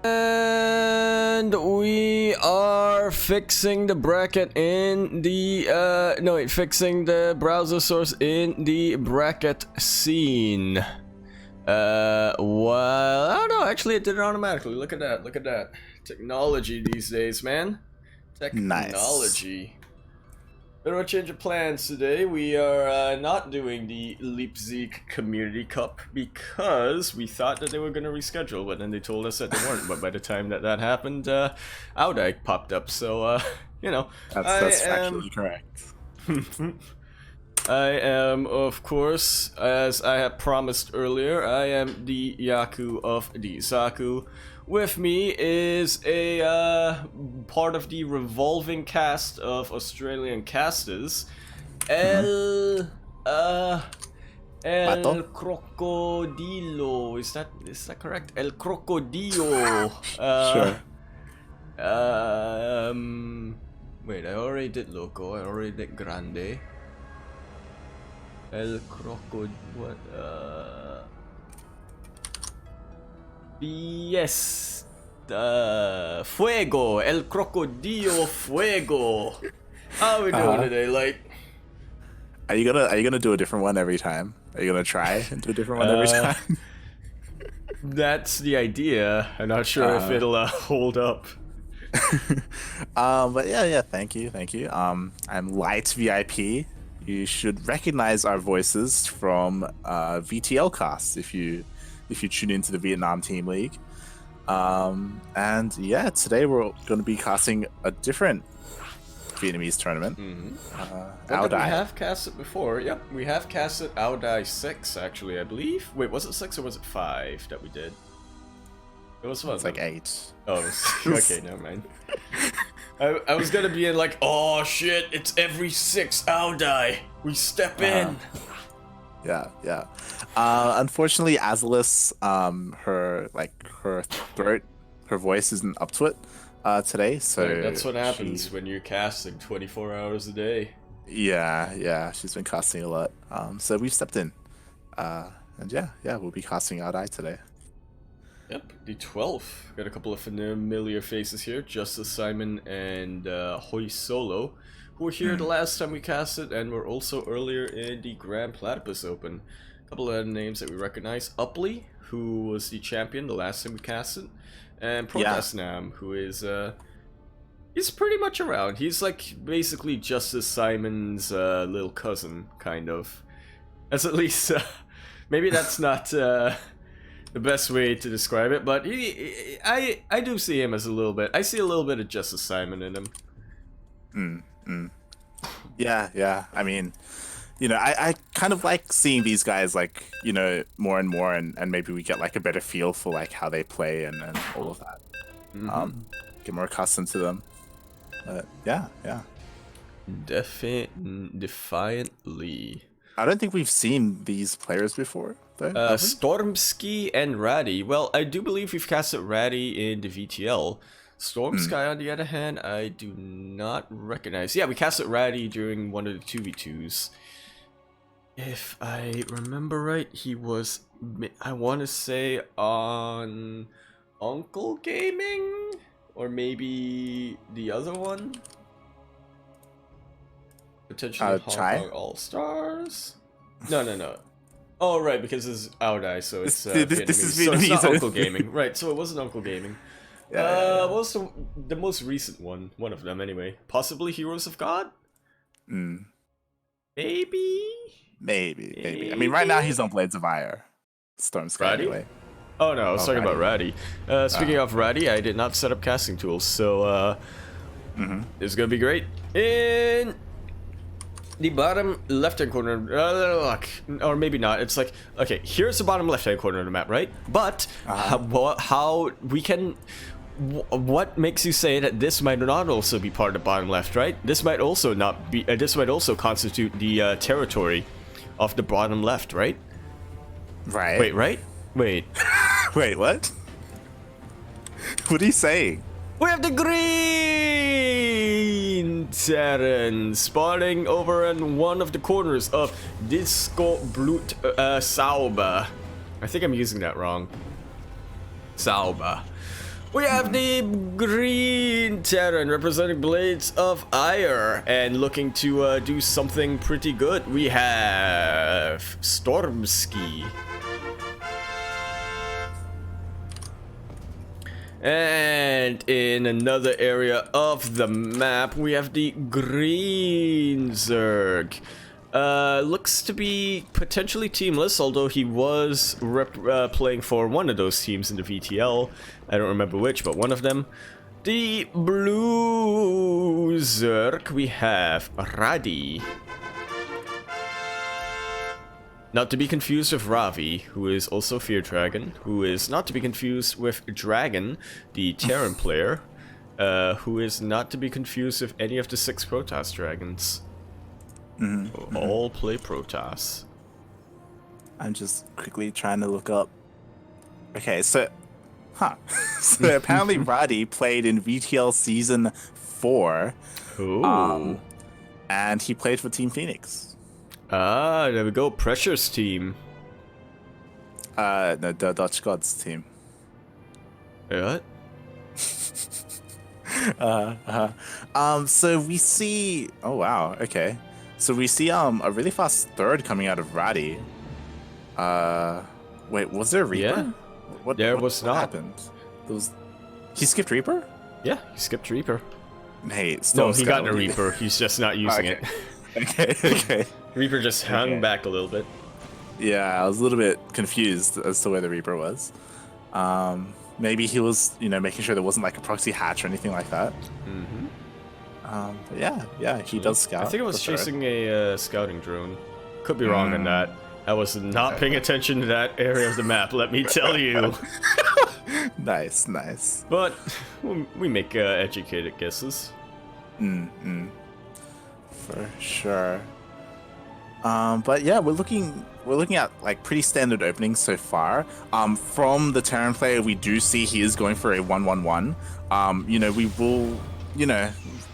And we are fixing the bracket in the fixing the browser source in the bracket scene. Well, I don't know, actually it did it automatically. Look at that. Technology these days, man. Technology. Nice. Bit of a change of plans today. We are not doing the Leipzig Community Cup because we thought that they were going to reschedule, but then they told us that they weren't. But by the time that happened, Ao Dai popped up. So, you know, that's factually correct. I am, of course, as I have promised earlier, I am the Yaku of the Zaku. With me is a part of the revolving cast of Australian casters, El Crocodilo. Is that correct? El Crocodilo. Sure. Wait, I already did Loco. I already did Grande. El Crocodilo. What? Yes, Fuego, El Crocodilo Fuego. How are we doing today? Like, are you gonna do a different one every time? Are you gonna try and do a different one every time? That's the idea. I'm not sure if it'll hold up. But yeah, thank you. I'm Light VIP. You should recognize our voices from VTL casts if you tune into the Vietnam Team League. And yeah, today we're going to be casting a different Vietnamese tournament. Ao Dai. We have casted before. Yep, we have casted Ao Dai 6, actually, I believe. Wait, was it 6 or was it 5 that we did? It was what? It's like 8. Oh, okay, never mind. I was gonna be in like, oh shit, it's every 6 Ao Dai. We step in. Yeah. Unfortunately, Azalis, her throat, her voice isn't up to it today. So right, that's what happens when you're casting 24 hours a day. Yeah, she's been casting a lot. So we've stepped in, and yeah, we'll be casting Ao Dai today. Yep, the 12th. Got a couple of familiar faces here: Justice Simon and Hoi Solo, who were here the last time we casted, and were also earlier in the Grand Platypus Open. A couple of names that we recognize: Upley, who was the champion the last time we casted, and Protesnam, who is he's pretty much around. He's like basically Justice Simon's little cousin, kind of. As at least maybe that's not the best way to describe it, but I do see him as a little bit. I see a little bit of Justice Simon in him. Yeah. I mean, you know, I kind of like seeing these guys, like, you know, more and more, and maybe we get like a better feel for like how they play and all of that. Get more accustomed to them. But yeah. Defiantly. I don't think we've seen these players before, though. Stormsky and Ratty. Well, I do believe we've casted Ratty in the VTL. Stormsky, on the other hand, I do not recognize. Yeah, we casted Ratty during one of the 2v2s. If I remember right, he was, I want to say, on Uncle Gaming? Or maybe the other one? Potentially Hong Kong All-Stars? No. Oh, right, because it's Ao Dai, so it's Vietnamese. This is Vietnamese. So it's not Vietnamese. Uncle Gaming. Right, so it wasn't Uncle Gaming. What was the most recent one? One of them, anyway. Possibly Heroes of God? Maybe. I mean, right now he's on Blades of Fire. Stormsky, anyway. Oh, no, I was talking about Ratty. Speaking of Ratty, I did not set up casting tools, so it's gonna be great. In the bottom left-hand corner, or maybe not. It's like, okay, here's the bottom left-hand corner of the map, right? But how we can, what makes you say that this might not also be part of the bottom left, right? This might also not be. This might also constitute the territory of the bottom left, right? Right. Wait, right? Wait. Wait, what? What are you saying? We have the green Terran spawning over in one of the corners of Disco Blut Sauber. I think I'm using that wrong. Sauber. We have the green Terran representing Blades of Ire and looking to do something pretty good. We have Stormski. And in another area of the map, we have the green Zerg. Looks to be potentially teamless, although he was playing for one of those teams in the VTL. I don't remember which, but one of them. The blue Zerg, we have Radi. Not to be confused with Ravi, who is also Fear Dragon, who is not to be confused with Dragon, the Terran player, who is not to be confused with any of the 6 Protoss dragons. All play Protoss. I'm just quickly trying to look up. Okay, so... so apparently Radi played in VTL Season 4. Ooh. And he played for Team Phoenix. Ah, there we go. Pressure's team. No, the Dutch Gods team. What? So we see... Oh, wow, okay. So we see a really fast third coming out of Radi. Wait, was there a Reaper? Yeah. What happened? He skipped Reaper? Yeah, he skipped Reaper. Hey, no, he got a Reaper. He's just not using it. Okay. Reaper just hung back a little bit. Yeah, I was a little bit confused as to where the Reaper was. Maybe he was, making sure there wasn't like a proxy hatch or anything like that. But yeah, he does scout. I think I was chasing a scouting drone. Could be wrong on that. I was not paying attention to that area of the map, let me tell you. Nice. But we make educated guesses. For sure. But yeah, we're looking at like pretty standard openings so far. From the Terran player, we do see he is going for a 1-1-1. We will,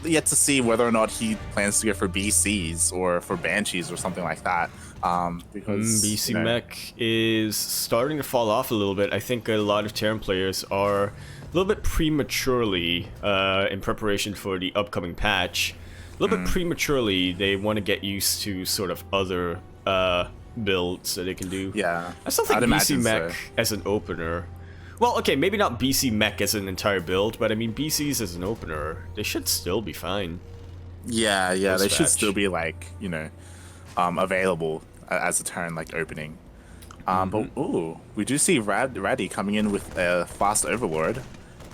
yet to see whether or not he plans to go for BCs or for Banshees or something like that. Because BC Mech is starting to fall off a little bit. I think a lot of Terran players are a little bit prematurely in preparation for the upcoming patch. A little bit prematurely, they want to get used to sort of other builds that they can do. Yeah, I still think BC Mech as an opener. Well, okay, maybe not BC Mech as an entire build, but I mean BCs as an opener, they should still be fine. Yeah, they should still be like available as a turn like opening. But we do see Raddy coming in with a fast Overlord,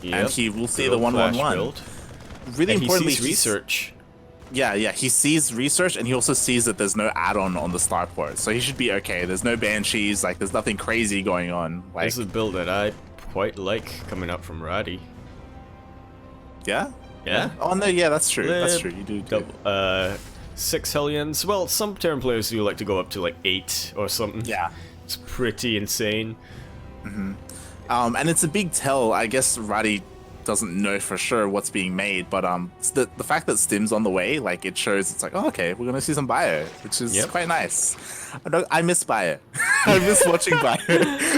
and he will see the 1-1-1. Really importantly, he sees research. Yeah, he sees research, and he also sees that there's no add-on on the starport, so he should be okay. There's no Banshees, like there's nothing crazy going on. Like, this is a build that I quite like coming up from Raddy. Yeah? Yeah. Oh no, yeah, that's true. That's true. You do. Double, 6 Hellions. Well, some Terran players do like to go up to like 8 or something. Yeah. It's pretty insane. And it's a big tell. I guess Raddy doesn't know for sure what's being made, but the fact that Stim's on the way, like it shows it's like, oh, okay, we're gonna see some bio, which is quite nice. I miss bio. I miss watching bio.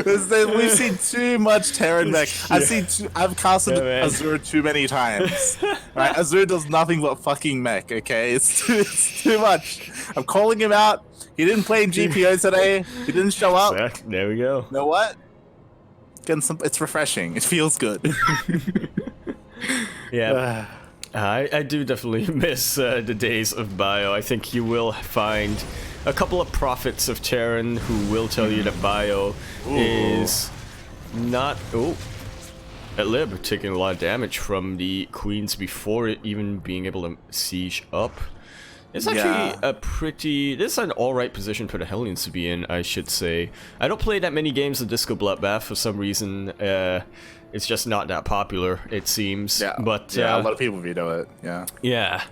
We've seen too much Terran mech. I've casted Azure too many times. Right? Azure does nothing but fucking mech. Okay, it's too much. I'm calling him out. He didn't play in GPO today. He didn't show up. There we go. You know what? It's refreshing. It feels good. Yeah, I do definitely miss the days of bio. I think you will find a couple of prophets of Terran who will tell you that bio is not... Lib taking a lot of damage from the Queens before it even being able to siege up. It's actually this is an alright position for the Hellions to be in, I should say. I don't play that many games of Disco Bloodbath for some reason. It's just not that popular, it seems. Yeah, but a lot of people veto it, Yeah.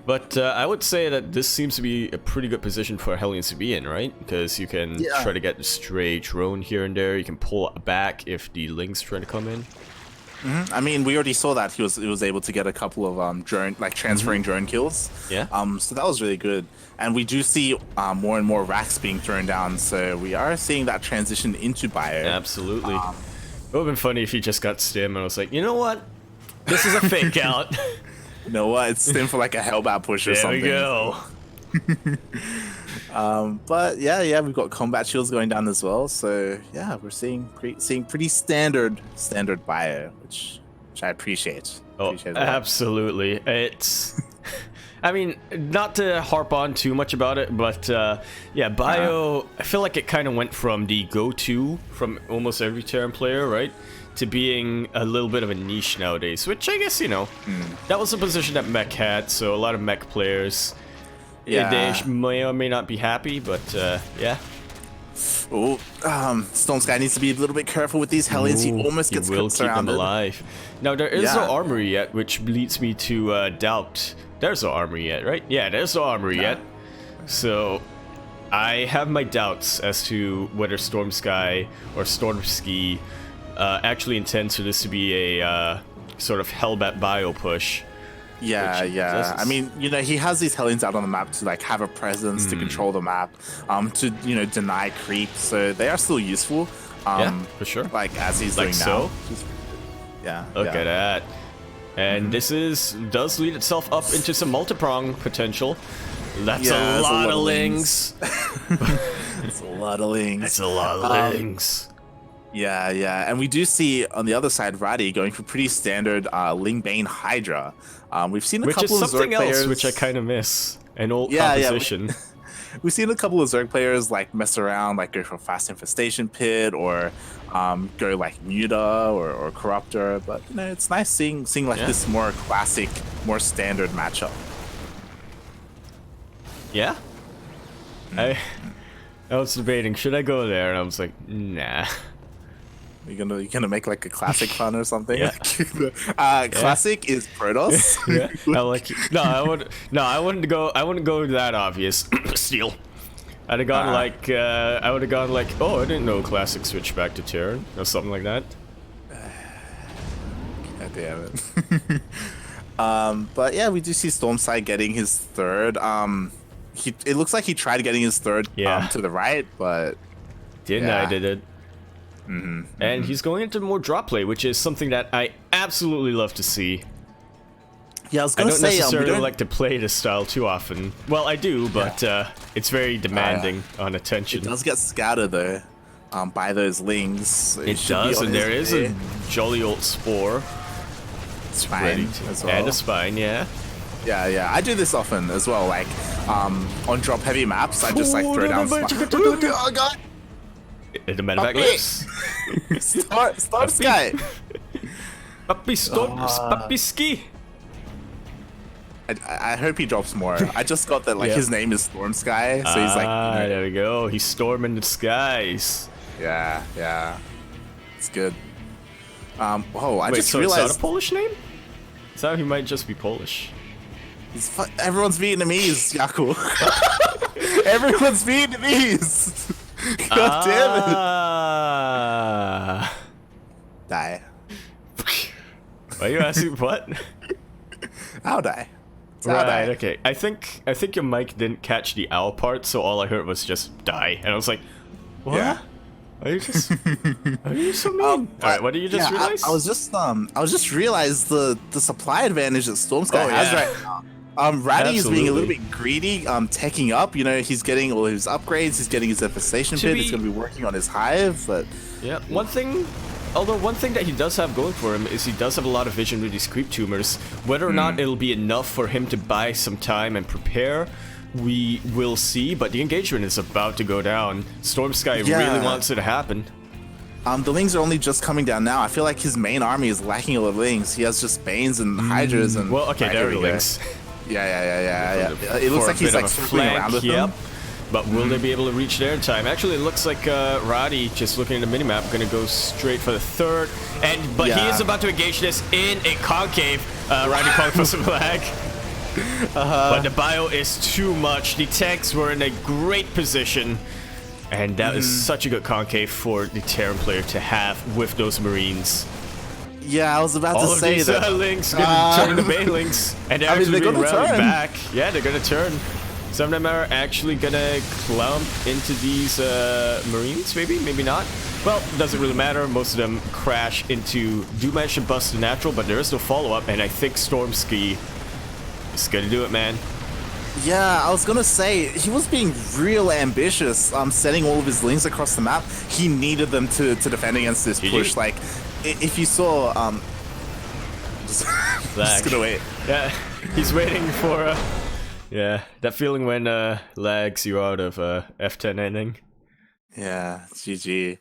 But I would say that this seems to be a pretty good position for Hellions to be in, right? Because you can try to get a stray drone here and there. You can pull back if the Lings try to come in. I mean, we already saw that he was able to get a couple of drone, like transferring drone kills. Yeah. So that was really good, and we do see more and more racks being thrown down. So we are seeing that transition into bio. Absolutely. It would have been funny if he just got stim and I was like, you know what? This is a fake out. You know what? It's stim for like a hellbat push or something. There we go. But yeah, we've got combat shields going down as well. So yeah, we're seeing pretty standard bio, which I appreciate. Appreciate a lot. Absolutely. It's. I mean, not to harp on too much about it, but yeah, bio. I feel like it kind of went from the go-to from almost every Terran player, right, to being a little bit of a niche nowadays. Which I guess that was a position that Mech had, so a lot of Mech players. Yeah. They may or may not be happy, but yeah. Oh, Storm Sky needs to be a little bit careful with these Hellions. He almost gets will keep him alive. Now there is no armory yet, which leads me to doubt. There's no armory yet, right? Yeah, there's no armory yet. So I have my doubts as to whether Storm Sky or Stormski actually intends for this to be a sort of Hellbat bio push. Yeah. I mean, he has these Hellions out on the map to like have a presence, to control the map, to deny creep. So they are still useful. Yeah, for sure. Like as he's like doing so. now. Look at that. And this does lead itself up into some multi-prong potential. That's a lot of lings. It's a lot of lings. It's a lot of lings. Yeah. And we do see on the other side, Radi going for pretty standard Ling Bane Hydra. We've seen a couple of Zerg players, which I kind of miss. An old composition. We've seen a couple of Zerg players like mess around, like go for Fast Infestation Pit or go like Muta or Corruptor. But it's nice seeing like this more classic, more standard matchup. Yeah. I was debating, should I go there? And I was like, nah. You're gonna make like a classic fun or something. Yeah. Classic is Protoss. I like it. I wouldn't go that obvious. Steel. I'd have gone I would have gone like, oh, I didn't know classic switch back to Terran or something like that. God damn it. But yeah, we do see Stormside getting his third. It looks like he tried getting his third to the right, but did it. And he's going into more drop play, which is something that I absolutely love to see. Yeah, I was gonna say, I don't necessarily like to play this style too often. Well, I do, but it's very demanding on attention. It does get scattered though, by those lings. It does, and there is a jolly old spore. Spine as well. And a spine, yeah. Yeah. I do this often as well. Like, on drop heavy maps, I just like throw down spine. Oh god! The medevac lives. Storm Sky. Puppy ski. I hope he drops more. I just got that like his name is Storm Sky, so he's like. There we go. He's storming the skies. Yeah. It's good. I just so realized. Is that a Polish name? So he might just be Polish. Everyone's Vietnamese, Yaku. Everyone's Vietnamese. God damn it. Die. Why are you asking what? Ao Dai. Right, okay. I think your mic didn't catch the owl part, so all I heard was just die. And I was like, what? Yeah. Are you so mean? Alright, what did you just realize? I was just realized the supply advantage that Storm Sky has right now. Radi is being a little bit greedy, teching up. He's getting all his upgrades, he's getting his infestation pit, he's going to be working on his hive, but... Yeah, one thing that he does have going for him is he does have a lot of vision with these creep tumors. Whether or not it'll be enough for him to buy some time and prepare, we will see, but the engagement is about to go down. Storm Sky really wants it to happen. The Lings are only just coming down now. I feel like his main army is lacking a lot of Lings. He has just Banes and Hydras and... Well, okay, there are the Lings. Yeah. It looks like he's like circling around with them. But will they be able to reach there in time? Actually, it looks like Roddy, just looking at the minimap, going to go straight for the third. But he is about to engage this in a concave. Roddy calling for some lag. But the bio is too much. The tanks were in a great position. And that is such a good concave for the Terran player to have with those Marines. Yeah, I was about to say that. Lings going to turn the Banelings. And they're actually being routed back. Yeah, they're going to turn. Some of them are actually gonna clump into these Marines, maybe not. Well, doesn't really matter. Most of them crash into, do manage to bust the natural, but there is no follow-up, and I think Stormski is gonna do it, man. Yeah, I was gonna say, he was being real ambitious, sending all of his links across the map. He needed them to defend against this push. Like, if you saw, just gonna wait. Yeah, he's waiting for, yeah, that feeling when lags you out of F10 ending. Yeah, GG.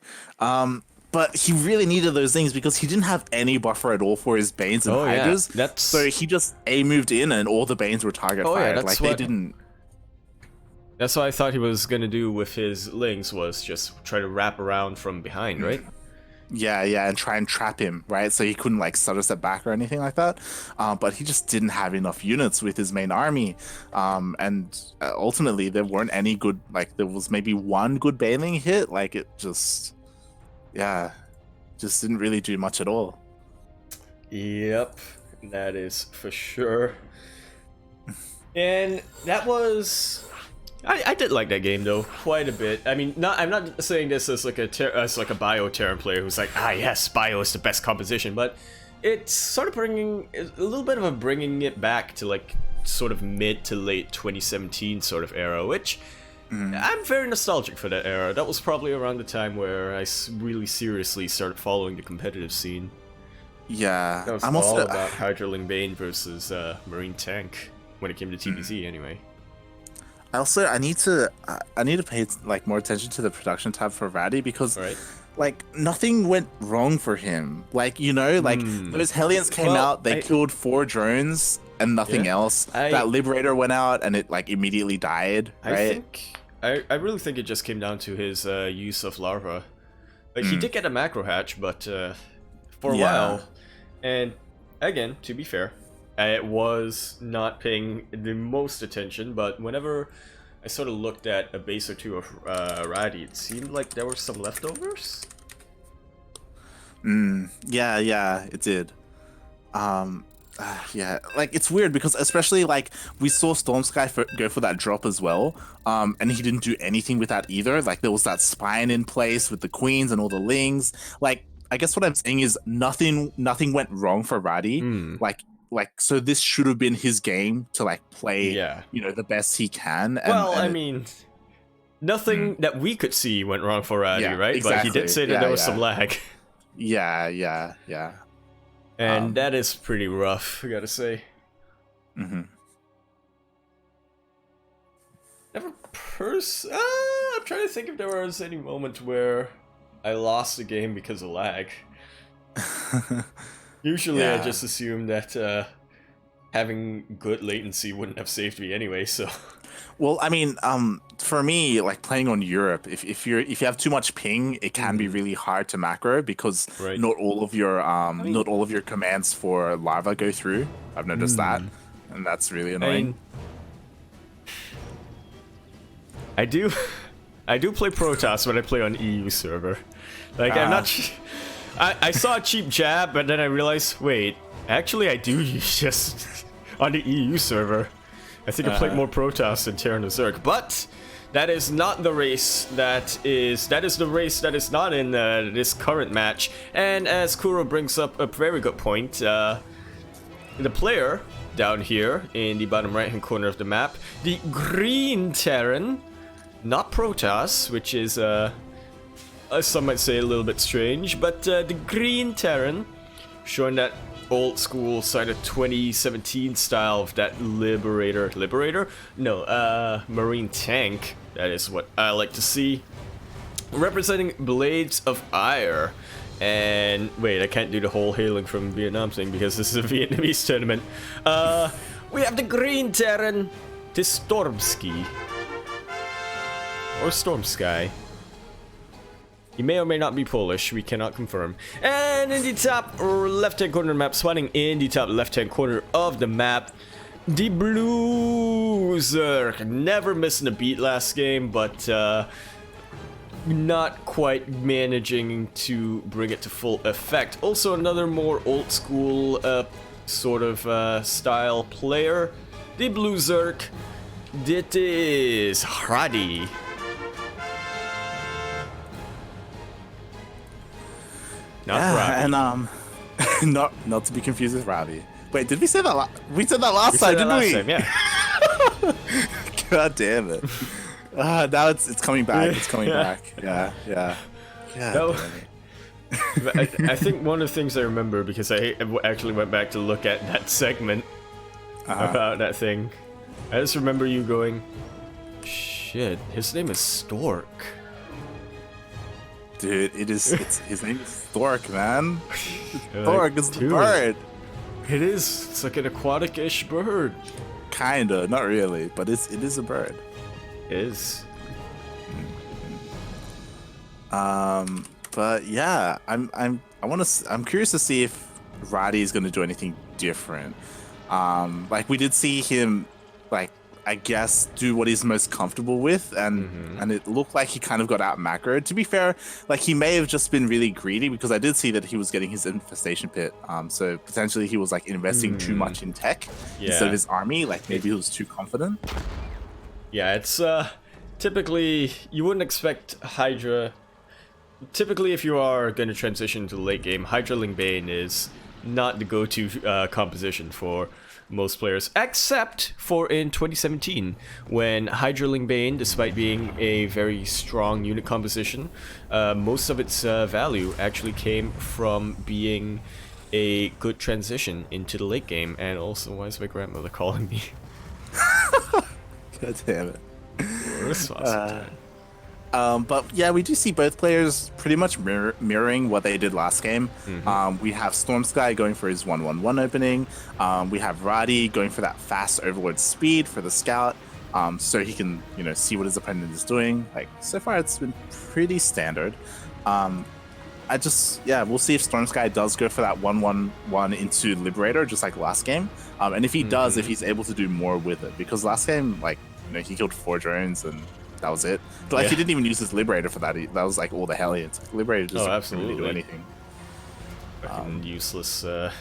But he really needed those things because he didn't have any buffer at all for his Banes and Hydras. Yeah. So he just moved in and all the Banes were target fired. Yeah, like, they didn't... That's what I thought he was gonna do with his links, was just try to wrap around from behind, right? Yeah, and try and trap him, right? So he couldn't, like, stutter step back or anything like that. But he just didn't have enough units with his main army. And ultimately, there weren't any good... Like, there was maybe one good Baneling hit. Like, it just... Yeah, just didn't really do much at all. Yep, that is for sure. And that was... I did like that game though, quite a bit. I mean, I'm not saying this as like a Bio Terran player who's like, yes, Bio is the best composition, but it's sort of bringing a little bit of a bringing it back to like sort of mid to late 2017 sort of era, which I'm very nostalgic for that era. That was probably around the time where I really seriously started following the competitive scene. Yeah, that was I'm all also about Hydraling Bane versus Marine Tank when it came to TBZ anyway. I need to pay like more attention to the production tab for Ratty because like nothing went wrong for him. Like, you know, like those Hellions came out, they killed 4 drones and nothing else. That Liberator went out and it like immediately died. Right? I really think it just came down to his use of larva. Like he did get a macro hatch, but for a while, and again, to be fair, I was not paying the most attention, but whenever I sort of looked at a base or two of Ratty, it seemed like there were some leftovers. Yeah, it did. Yeah, like it's weird because especially like we saw Stormsky go for that drop as well, and he didn't do anything with that either. Like there was that spine in place with the queens and all the lings. Like I guess what I'm saying is nothing went wrong for Ratty. Like so this should have been his game to like play, you know, the best he can. And, well, I mean, nothing that we could see went wrong for Ratty, right? Exactly. But he did say that there was some lag. Yeah. And that is pretty rough, I gotta say. I'm trying to think if there was any moment where I lost the game because of lag. Usually I just assume that having good latency wouldn't have saved me anyway, so... Well, I mean, for me, like playing on Europe, if you have too much ping, it can be really hard to macro because not all of your commands for larva go through. I've noticed that, and that's really annoying. I do play Protoss when I play on EU server. Like I'm not. I saw a cheap jab, but then I realized, wait, actually I do use just on the EU server. I think I played more Protoss than Terran Zerg, but that is not the race that is the race that is not in this current match. And as Kuro brings up a very good point, the player down here in the bottom right hand corner of the map, the green Terran, not Protoss, which is some might say a little bit strange, but the green Terran, showing that old school side of 2017 style of that Liberator? No, Marine Tank. That is what I like to see. Representing Blades of Ire. And wait, I can't do the whole hailing from Vietnam thing because this is a Vietnamese tournament. We have the green Terran, the Stormski. Or Stormsky. He may or may not be Polish, we cannot confirm. And in the top left-hand corner of the map, spawning in the top left-hand corner of the map, the Blue Zerg. Never missing a beat last game, but not quite managing to bring it to full effect. Also another more old-school sort of style player, the Blue Zerg. It is Radi. Not Ravi. And not to be confused with Ravi. Wait, did we say that? We said that last time, didn't we? Yeah. God damn it! Now it's coming back. It's coming back. Yeah. God damn it. I think one of the things I remember, because I actually went back to look at that segment about that thing, I just remember you going, "Shit, his name is Stork." Dude, his name is Stork, man. Stork is the bird. It is. It's like an aquatic-ish bird. Kinda, not really, but it is a bird. It is. But yeah, I'm curious to see if Radi is gonna do anything different. Like we did see him, like I guess do what he's most comfortable with, and it looked like he kind of got out macroed. To be fair, like he may have just been really greedy, because I did see that he was getting his infestation pit. So potentially he was like investing too much in tech instead of his army. Like maybe he was too confident. Yeah, it's typically you wouldn't expect Hydra. Typically, if you are going to transition to the late game, Hydra Ling Bane is not the go-to composition for most players, except for in 2017, when Hydra Ling Bane, despite being a very strong unit composition, most of its value actually came from being a good transition into the late game. And also, why is my grandmother calling me? God damn it. But yeah, we do see both players pretty much mirroring what they did last game. We have Stormsky going for his 1-1-1 opening. We have Radi going for that fast overload speed for the scout, so he can see what his opponent is doing. Like so far, it's been pretty standard. We'll see if Stormsky does go for that 1-1-1 into Liberator, just like last game. And if he does, if he's able to do more with it, because last game, like he killed 4 drones and that was it. But like he didn't even use his Liberator for that. That was like all the Hellions. Liberator doesn't really do anything. Fucking useless. At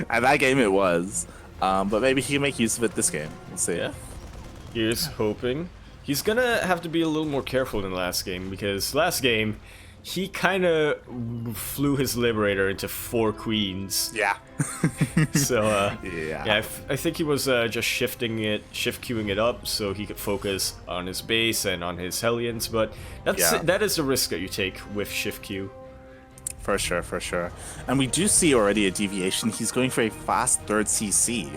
that game it was. But maybe he can make use of it this game. We'll see. Yeah. Here's hoping. He's gonna have to be a little more careful than last game, because last game he kind of flew his Liberator into 4 queens. Yeah. So, I think he was just shift queuing it up so he could focus on his base and on his Hellions, but that is the risk that you take with shift queue. For sure. And we do see already a deviation. He's going for a fast 3rd CC.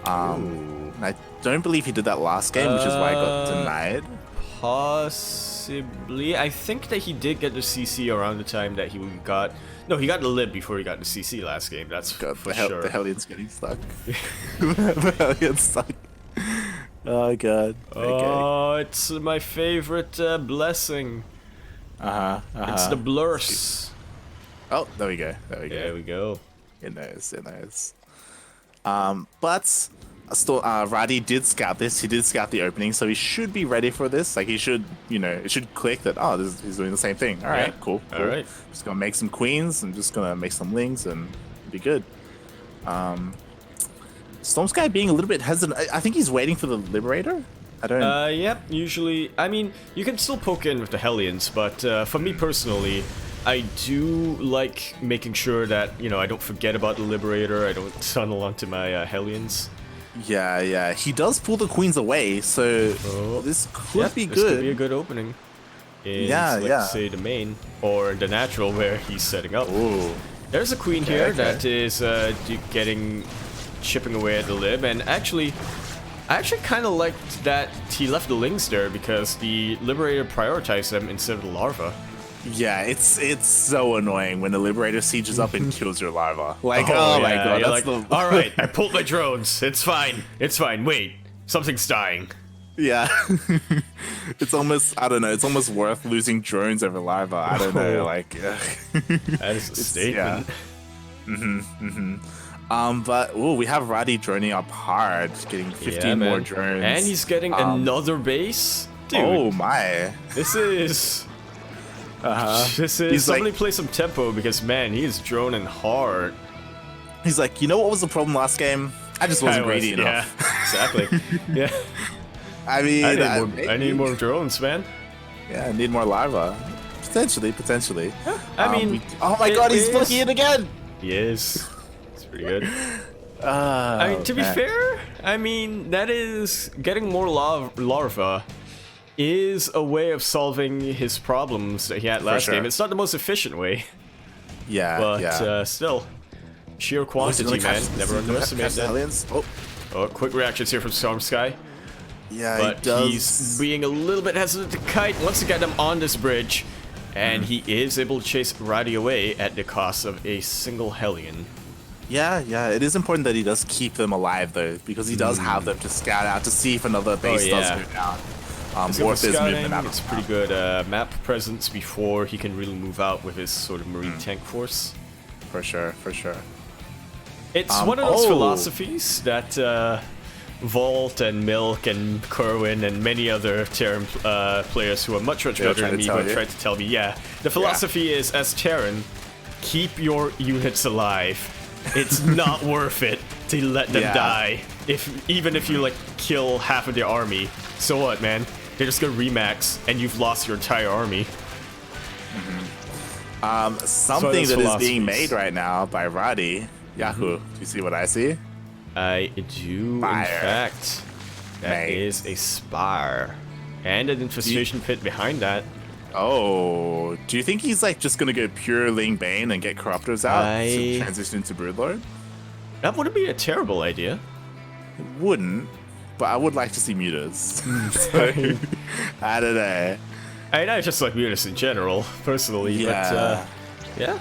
I don't believe he did that last game, which is why I got denied. Possibly. I think that he did get the CC around the time that he got... No, he got the lib before he got the CC last game, that's for sure. The Hellion's getting stuck. The Hellion's stuck. Oh, God. Oh, it's my favorite blessing. It's the blurs. Oh, there we go. There we go. It knows. But... Still, Radi did scout this. He did scout the opening, so he should be ready for this. Like he should, it should click that. Oh, he's doing the same thing. All right, cool. All right, just gonna make some queens. I'm just gonna make some lings and be good. Stormsky being a little bit hesitant. I think he's waiting for the Liberator. I don't. Yep. Usually, I mean, you can still poke in with the Hellions, but for me personally, I do like making sure that I don't forget about the Liberator. I don't tunnel onto my Hellions. Yeah. He does pull the queens away, so this could be good. This could be a good opening. Let's say the main or the natural where he's setting up. Ooh. There's a queen here that is chipping away at the lib, and I actually kind of liked that he left the lings there because the Liberator prioritized them instead of the larva. Yeah, it's so annoying when the Liberator sieges up and kills your larva. Like, oh my god, that's all right, I pulled my drones. It's fine. Wait, something's dying. Yeah. It's almost, I don't know, it's almost worth losing drones over larva. I don't know, like... That is a statement. Yeah. But, we have Radi droning up hard, getting 15 more drones. And he's getting another base? Dude. Oh my. This is... Somebody play some tempo because, man, he is droning hard. He's like, you know what was the problem last game? I just wasn't greedy enough. Exactly. Yeah. I mean, I need more drones, man. Yeah, I need more larva. Potentially. I mean, oh my god, he's looking it again. He is. It's pretty good. Oh, I mean, to be fair, I mean, that is getting more larva is a way of solving his problems that he had last game. It's not the most efficient way. Yeah, but still, sheer quantity, man. Never underestimate that. Oh, quick reactions here from Storm Sky. Yeah, but he's being a little bit hesitant to kite. Wants to get them on this bridge, and he is able to chase Ratty away at the cost of a single Hellion. Yeah, it is important that he does keep them alive though, because he does have them to scout out to see if another base does go down. Or if there's movement out. It's pretty good map presence before he can really move out with his sort of marine tank force. For sure. It's one of those philosophies that Volt and Milk and Kerwin and many other Terran players who are much better than me have tried to tell me. Yeah, the philosophy is, as Terran, keep your units alive. It's not worth it to let them die. Even if you like kill half of their army, so what, man? They're just gonna remax, and you've lost your entire army. Something that is being made right now by Roddy. Yahoo! Do you see what I see? I do, in fact. That is a spire. And an infestation pit behind that. Oh, do you think he's like just gonna go pure Ling Bane and get Corruptors out to transition into Broodlord? That wouldn't be a terrible idea. It wouldn't, but I would like to see Mutas. So, I don't know. I mean, I just like Mutas in general, personally, but yeah.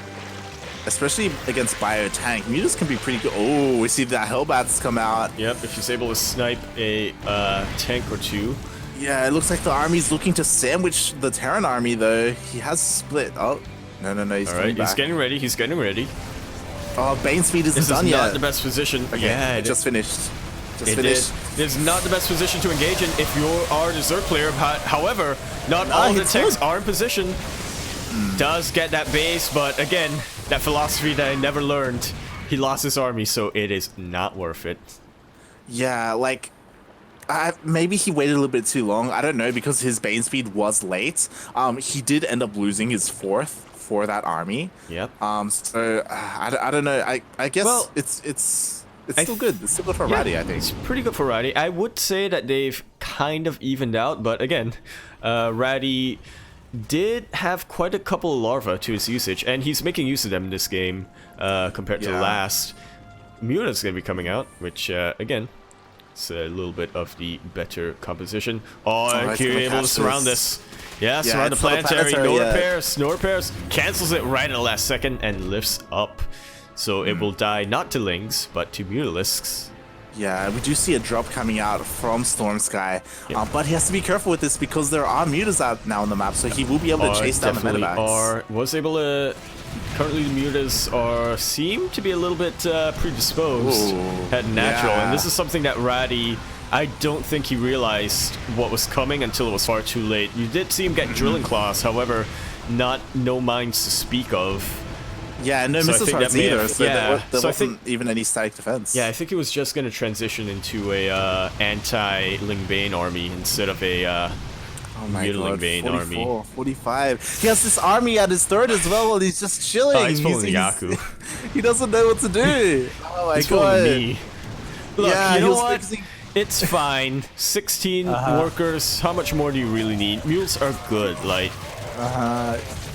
Especially against Biotank, Mutas can be pretty good. Oh, we see that Hellbats come out. Yep, if he's able to snipe a tank or two. Yeah, it looks like the army's looking to sandwich the Terran army, though. He has split. Oh, no, he's coming back. He's getting ready. Oh, Bane speed isn't done yet. This is yet. not the best position. Okay, yeah, it just finished. This is not the best position to engage in if you are a Zerg player. However, not all the tanks are in position. Does get that base, but again, that philosophy that I never learned. He lost his army, so it is not worth it. Yeah, like... maybe he waited a little bit too long. I don't know, because his Bane speed was late. He did end up losing his 4th for that army. Yep. So I don't know. I guess it's still good. It's still good for Ratty, I think. It's pretty good for Ratty. I would say that they've kind of evened out, but again, Ratty did have quite a couple of larvae to his usage, and he's making use of them in this game compared to last. Muta's going to be coming out, which again, it's a little bit of the better composition. Oh, you're able to surround this. Yeah, surround the planetary. No repairs. Cancels it right at the last second and lifts up. So it will die not to Lings, but to Mutalisks. Yeah, we do see a drop coming out from Storm Sky. But he has to be careful with this because there are Mutas out now on the map, so he will be able to chase down the medevacs. Was able to... Currently, the Mutas seem to be a little bit predisposed, head natural, and this is something that Ratty, I don't think he realized what was coming until it was far too late. You did see him get drilling claws, however, no mines to speak of. Yeah, no missile shots either, so there wasn't even any static defense. Yeah, I think he was just going to transition into a anti-Ling Bane army instead of a God, 44, 45. He has this army at his third as well, and he's just chilling. Oh, he's pulling Yaku. He doesn't know what to do. Oh my god. Me. Look, you know what? It's fine. 16 workers. How much more do you really need? Mules are good, like...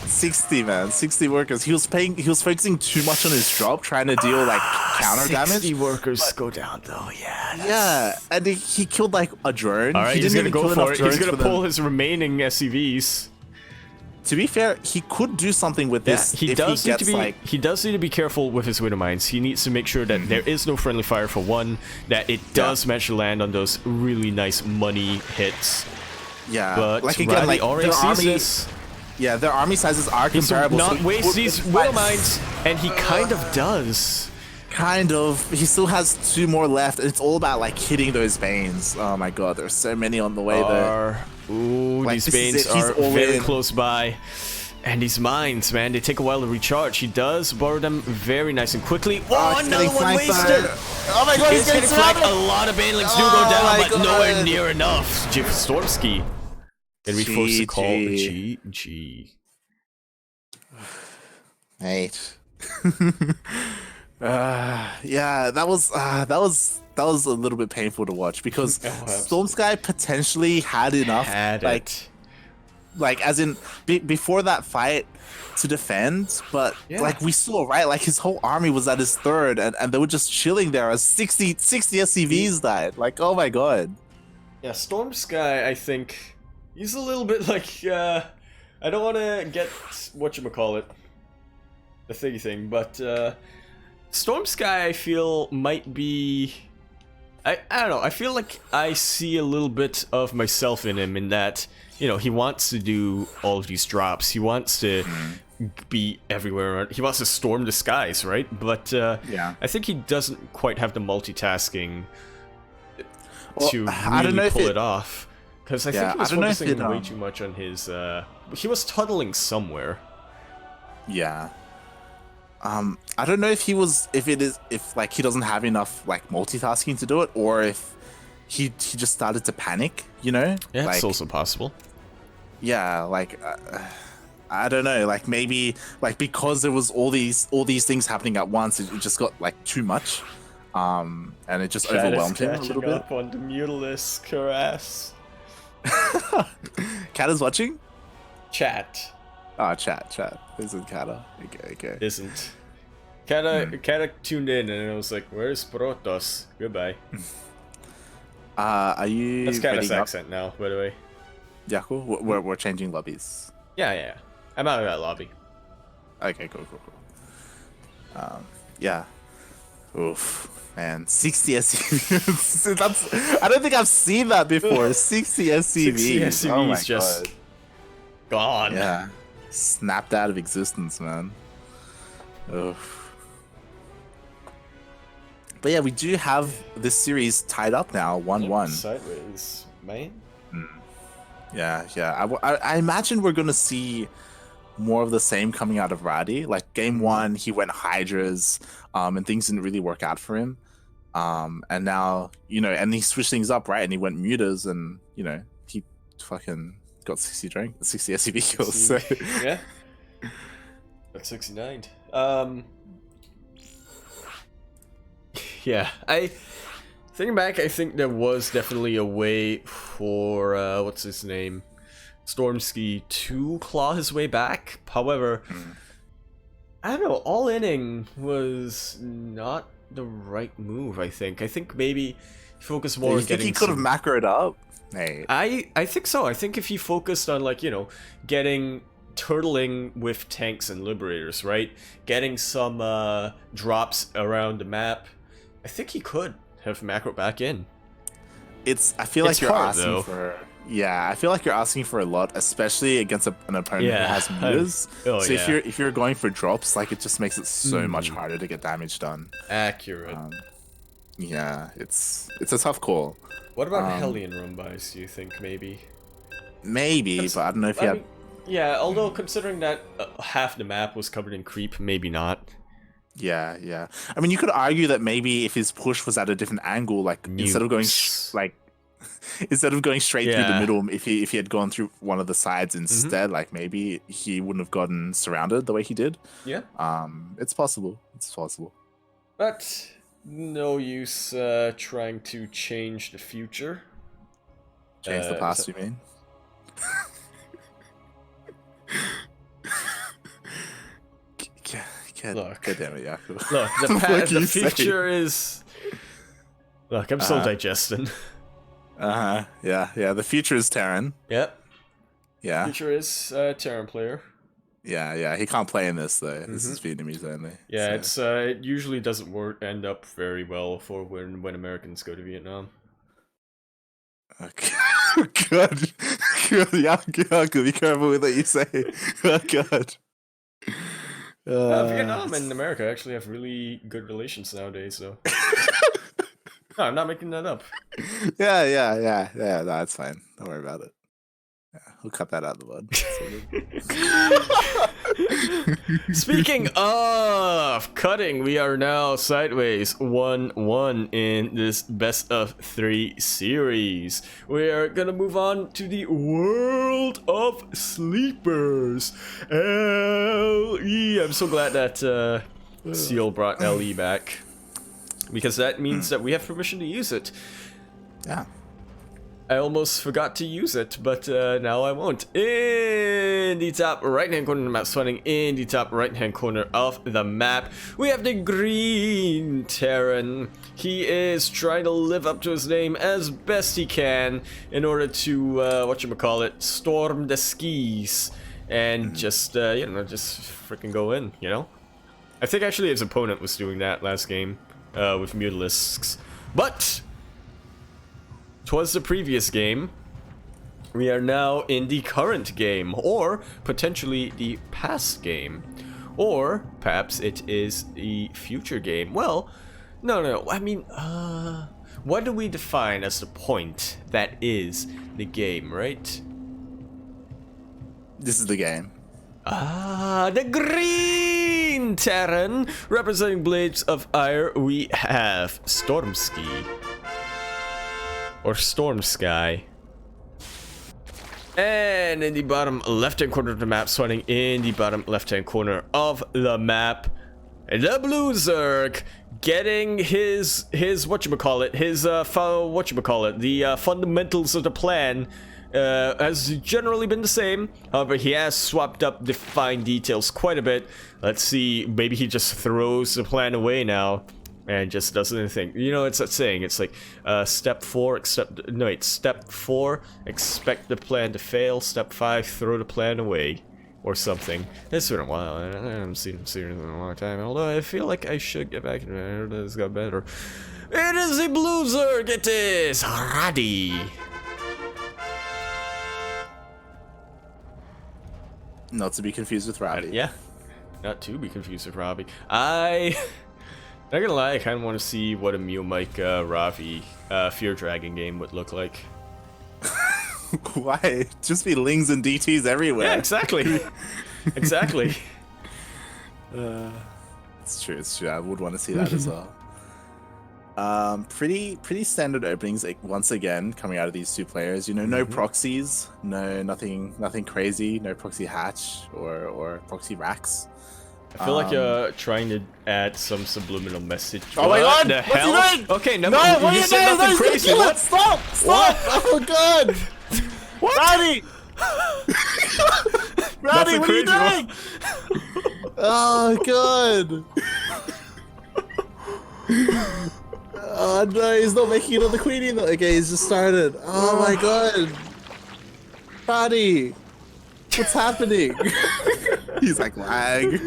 60, man. 60 workers. He was focusing too much on his drop, trying to deal like counter damage. 60 workers go down though, yeah, and he killed like a drone. Alright, he's gonna go for it. He's gonna pull his remaining SCVs. To be fair, he could do something with this. He does need to be careful with his Widow Mines. He needs to make sure that there is no friendly fire for one, that it does manage to land on those really nice money hits. Yeah, but like again, like already sees this. Yeah, their army sizes are comparable. Not waste these Widow Mines, and he kind of does. Kind of. He still has 2 more left. It's all about like hitting those Banes. Oh my god, there's so many on the way there. Ooh, like, these Banes are very close by. And these mines, man, they take a while to recharge. He does borrow them very nice and quickly. Oh, Oh, another one wasted! Oh my god, he's getting surrounded! A lot of banelings do go down, but nowhere near enough. Stormsky. And we force the call. GG. Mate. Yeah, that was a little bit painful to watch because Stormsky potentially had enough, like as in before that fight to defend, but like we saw, right, like his whole army was at his third, and they were just chilling there as 60 SCVs died. Like, oh my god. Yeah, Stormsky, I think he's a little bit like I don't want to get whatchamacallit, the thingy thing, but Stormsky, I feel, might be... I don't know, I feel like I see a little bit of myself in him in that, you know, he wants to do all of these drops, he wants to be everywhere, he wants to storm the skies, right? But yeah, I think he doesn't quite have the multitasking to I don't know really if pull it off. Because I think he was focusing way too much on his... he was tunneling somewhere. Yeah. I don't know if if like he doesn't have enough like multitasking to do it, or if he just started to panic, you know? Yeah, like, it's also possible. Yeah, like I don't know, like maybe like because there was all these things happening at once, it just got like too much, and it just overwhelmed him a little bit. Up on the Mutilis caress. Kat is watching? Chat. Oh, chat. Isn't Kata? Okay. Isn't. Kata tuned in and I was like, where's Protos? Goodbye. Are you... That's Kata's accent now, by the way. Yaku? We're changing lobbies. Yeah. I'm out of that lobby. Okay, cool. Yeah. Oof. Man, 60 SCVs. That's... I don't think I've seen that before. 60 SCVs. 60 SCVs oh my just... God. Gone. Yeah. Snapped out of existence, man. Oof. But yeah, we do have this series tied up now, 1-1. Sideways, man. Yeah. I imagine we're gonna see more of the same coming out of Radi. Like game 1, he went Hydras, and things didn't really work out for him. And now, you know, and he switched things up, right? And he went Mutas, and you know, he fucking got 60 SCV kills. So. Yeah. Got 69. Yeah, thinking back, I think there was definitely a way for what's his name, Stormsky, to claw his way back. However, I don't know, all-inning was not the right move. I think maybe focus more on getting. You think he could have macroed up? Hey. I think so. I think if he focused on, like, you know, getting turtling with tanks and liberators, right? Getting some drops around the map, I think he could have macro back in. I feel like you're asking for... Yeah, I feel like you're asking for a lot, especially against an opponent who has mutas. So if you're going for drops, like, it just makes it so much harder to get damage done. Accurate. Yeah, it's a tough call. What about Hellion run buys, do you think, maybe? Maybe, but I don't know if you have... Yeah, although considering that half the map was covered in creep, maybe not. Yeah. I mean, you could argue that maybe if his push was at a different angle, like instead of going straight through the middle, if he had gone through one of the sides instead, like maybe he wouldn't have gotten surrounded the way he did. Yeah. It's possible. But no use trying to change the future. Change the past, you mean? Look, God damn it, Yaku. Look, the future is... Look, I'm still digesting. Yeah. The future is Terran. Yep. Yeah. Future is Terran player. Yeah. He can't play in this though. This is Vietnamese only. Yeah, so. It usually doesn't end up very well for when Americans go to Vietnam. Okay. God, Yaku, be careful with what you say. Oh God. Vietnam and America actually have really good relations nowadays, so. No, I'm not making that up. Yeah, that's fine. Don't worry about it. We'll cut that out of the bud. Speaking of cutting, we are now sideways 1-1 in this best of 3 series. We are gonna move on to the World of Sleepers. LE. I'm so glad that Seal brought LE back, because that means that we have permission to use it. Yeah. I almost forgot to use it, but now I won't. In the top right-hand corner of the map, spawning in the top right-hand corner of the map, we have the Green Terran. He is trying to live up to his name as best he can in order to, storm the skis and just, just freaking go in, you know? I think actually his opponent was doing that last game with Mutalisks. But 'twas the previous game. We are now in the current game, or potentially the past game, or perhaps it is the future game. Well, no. I mean, what do we define as the point that is the game, right? This is the game. The Green Terran, representing Blades of Ire, we have Stormski. Or Storm Sky. And in the bottom left-hand corner of the map, spawning in the bottom left-hand corner of the map, the Blue Zerg, getting his fundamentals of the plan has generally been the same. However, he has swapped up the fine details quite a bit. Let's see, maybe he just throws the plan away now and just doesn't anything. You know, it's that saying. It's like step 4, expect the plan to fail. Step 5, throw the plan away, or something. It's been a while. I haven't seen it in a long time. Although I feel like I should get back. It's got better. It is the Blue Zerg. It is Radi. Not to be confused with Robbie. Yeah, not to be confused with Robbie. Not gonna lie, I kind of want to see what a Mew Mike Ravi Fear Dragon game would look like. Why? Just be Lings and DTs everywhere. Yeah, exactly. Exactly. It's true. I would want to see that as well. Pretty standard openings, like, once again, coming out of these two players. You know, no proxies, nothing crazy, no proxy hatch or proxy racks. I feel like you're trying to add some subliminal message. Oh my god! The What's hell? he doing? Okay, no, what you are said doing? nothing crazy. What? Stop! Oh god! What? Roddy! Roddy, Nothing what are you crazy, doing? Oh god! Oh no, he's not making it on the Queenie though. Okay, he's just started. Oh my god! Roddy! What's happening? He's like, lag.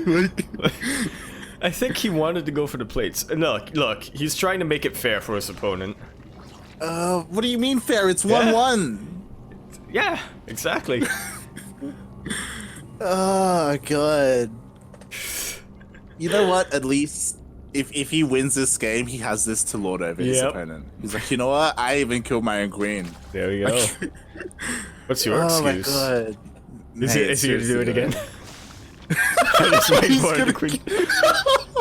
I think he wanted to go for the plates. Look, he's trying to make it fair for his opponent. What do you mean fair? It's 1-1. Yeah, exactly. Oh god. You know what? At least if he wins this game, he has this to lord over his opponent. He's like, you know what? I even killed my own queen. There we go. What's your excuse? Oh my god. Is he gonna do it again? Just wait for the queen.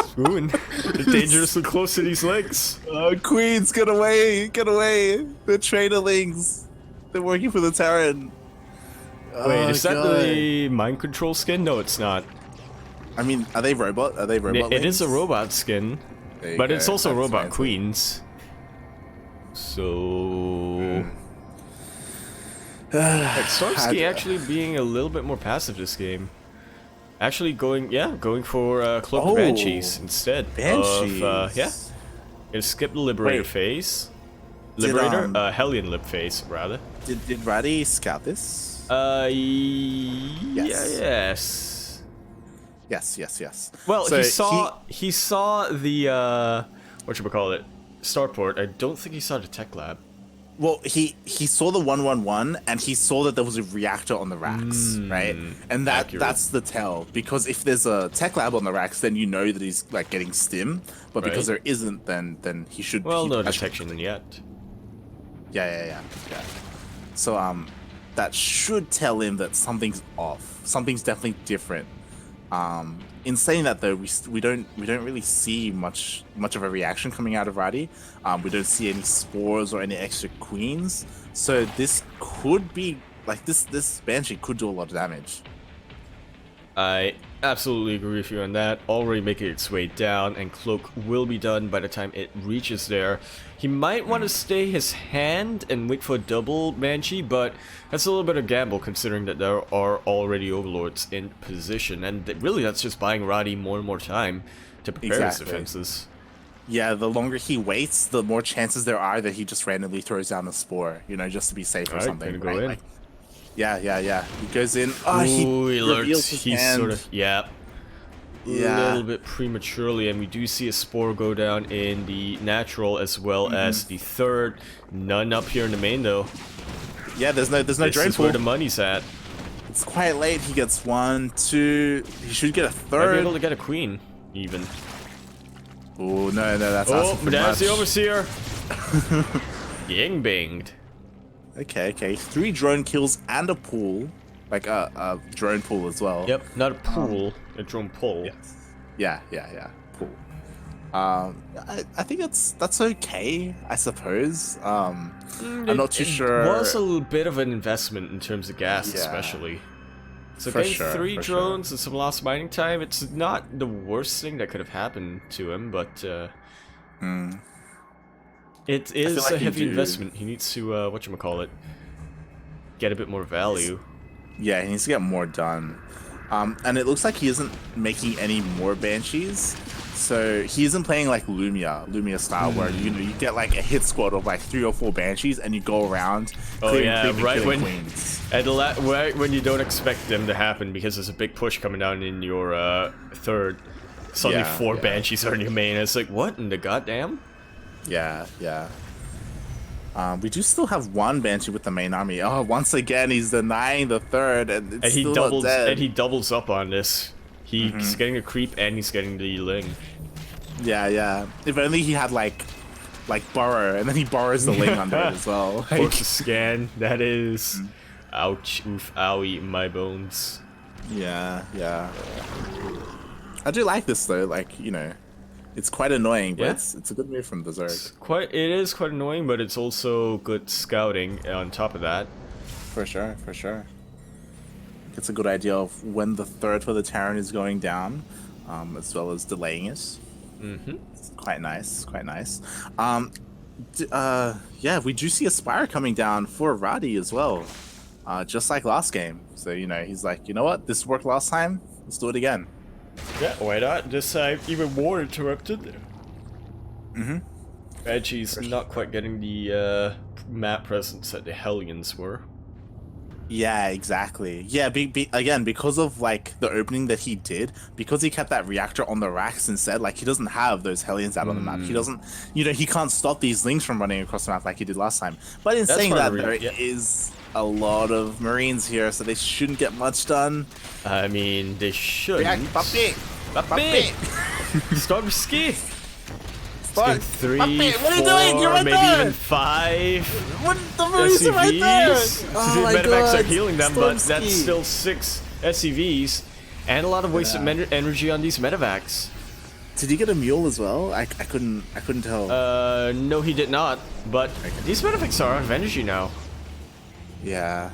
Spoon. They're dangerously close to these legs. Oh, queens, get away! Get away! The traitorlings. They're working for the Terran. Wait, is that the mind control skin? No, it's not. I mean, are they robot? Are they robot? It is a robot skin, but it's also robot queens. So, like Stormski actually being a little bit more passive this game. Actually going for Cloak of Banshees instead of gonna skip the Liberator phase. Hellion Lib phase rather. Did Ratty scout this? Yes. Yes. Well, so he saw the starport. I don't think he saw the tech lab. Well, he saw the 111 and he saw that there was a reactor on the racks, right? And that's the tell, because if there's a tech lab on the racks, then you know that he's like getting stim. But because there isn't, then he should. Well, no detection yet. Yeah. So that should tell him that something's off. Something's definitely different. In saying that though, we don't really see much of a reaction coming out of Radi. We don't see any spores or any extra queens. So this could be like this Banshee could do a lot of damage. I absolutely agree with you on that. Already making its way down, and Cloak will be done by the time it reaches there. He might want to stay his hand and wait for a double Banshee, but that's a little bit of gamble considering that there are already Overlords in position, and really that's just buying Radi more and more time to prepare his defenses. Yeah, the longer he waits, the more chances there are that he just randomly throws down a spore, you know, just to be safe or something. Gonna go in. Like, yeah. He goes in. Oh, Ooh, he reveals his hand. sort of, a little bit prematurely, and we do see a spore go down in the natural as well as the third. None up here in the main though. Yeah, there's no drain This is pool. where the money's at. It's quite late. He gets 1, 2. He should get a Might be third. able to get a queen, even. Oh no, that's Oh, asking but for that's the much. Overseer. Ying banged. Okay. 3 drone kills and a pool, like a drone pool as well. Yep, not a pool, a drone pull. Yeah. Pool. I think that's okay, I suppose. I'm not too sure. It was a little bit of an investment in terms of gas, especially. So getting 3 drones and some lost mining time, it's not the worst thing that could have happened to him, but it is like a heavy investment. He needs to, whatchamacallit, get a bit more value. Yeah, he needs to get more done. And it looks like he isn't making any more Banshees. So he isn't playing like Lumia style, where you get like a hit squad of like 3 or 4 Banshees and you go around. Right when queens. right when you don't expect them to happen because there's a big push coming down in your third. Suddenly 4 Banshees are in your main. It's like, what in the goddamn? Yeah. We do still have 1 Banshee with the main army. Oh, once again he's denying the third, and it's still not dead. And he doubles up on this. He's getting a creep and he's getting the Ling. Yeah. If only he had like Burrow, and then he borrows the Ling under it as well. Force a scan. That is, ouch, oof, owie, my bones. Yeah. I do like this though. Like, you know, it's quite annoying, but it's a good move from Berserk. It is quite annoying, but it's also good scouting on top of that. For sure. It's a good idea of when the third for the Terran is going down, as well as delaying it. It's quite nice. Yeah, we do see a Spire coming down for Radi as well, just like last game. So, you know, he's like, you know what, this worked last time, let's do it again. Yeah, why not? This time even more interrupted. Reggie's not quite getting the map presence that the Hellions were. Yeah, exactly. Yeah, again, because of like the opening that he did, because he kept that reactor on the racks instead, like he doesn't have those Hellions out on the map. He doesn't, you know, he can't stop these Lings from running across the map like he did last time. But in saying that, there is a lot of Marines here, so they shouldn't get much done. I mean, they shouldn't. React, puppy! Stop ski! Fuck. 3, What are you 4, doing? You're right maybe there. even 5. What? The Marines are right there! Oh my Medevacs god! are healing them, but Stormski. that's still 6 SCVs and a lot of wasted energy on these Medevacs. Did he get a mule as well? I couldn't tell. No, he did not. But these Medevacs are out of energy now. Yeah.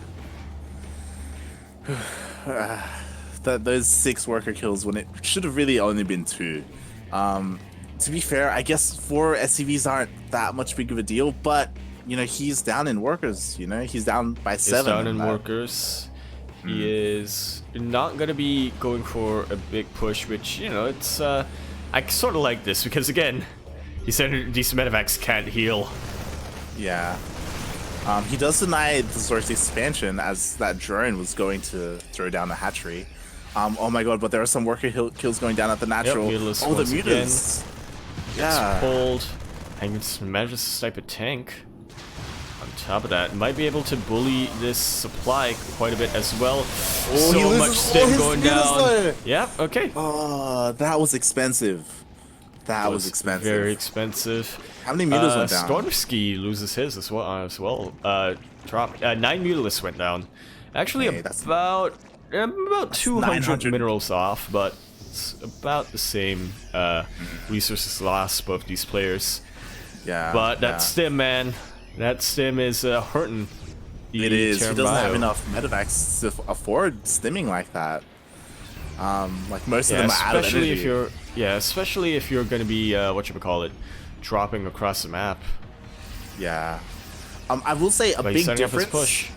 Those 6 worker kills when it should have really only been 2. To be fair, I guess 4 SCVs aren't that much big of a deal, but you know, he's down in workers, you know, he's down by 7. He's down in workers. He is not gonna be going for a big push, which, you know, it's I sort of like this because again, he said these Medevacs can't heal. Yeah. He does deny the Xorx's expansion as that drone was going to throw down the hatchery. Oh my god, but there are some worker kills going down at the natural. Yep, oh, the mutants. Yeah. Pulled. And it's manages to snipe a tank. On top of that, might be able to bully this supply quite a bit as well. Oh, so much stim going down. Though. Yep, okay. Oh, that was expensive. That was expensive. Very expensive. How many mutas went down? Stormsky loses his as well. Drop 9 mutalisks went down. Actually, Hey, about 200 900. minerals off, but it's about the same resources lost both these players. Yeah. But that stim, man, that stim is hurting. It is. He doesn't have Bio. enough medevacs to afford stimming like that. Like most of them are out of especially energy. especially if you're gonna be dropping across the map. Yeah. I will say a But he's big setting up his difference. push.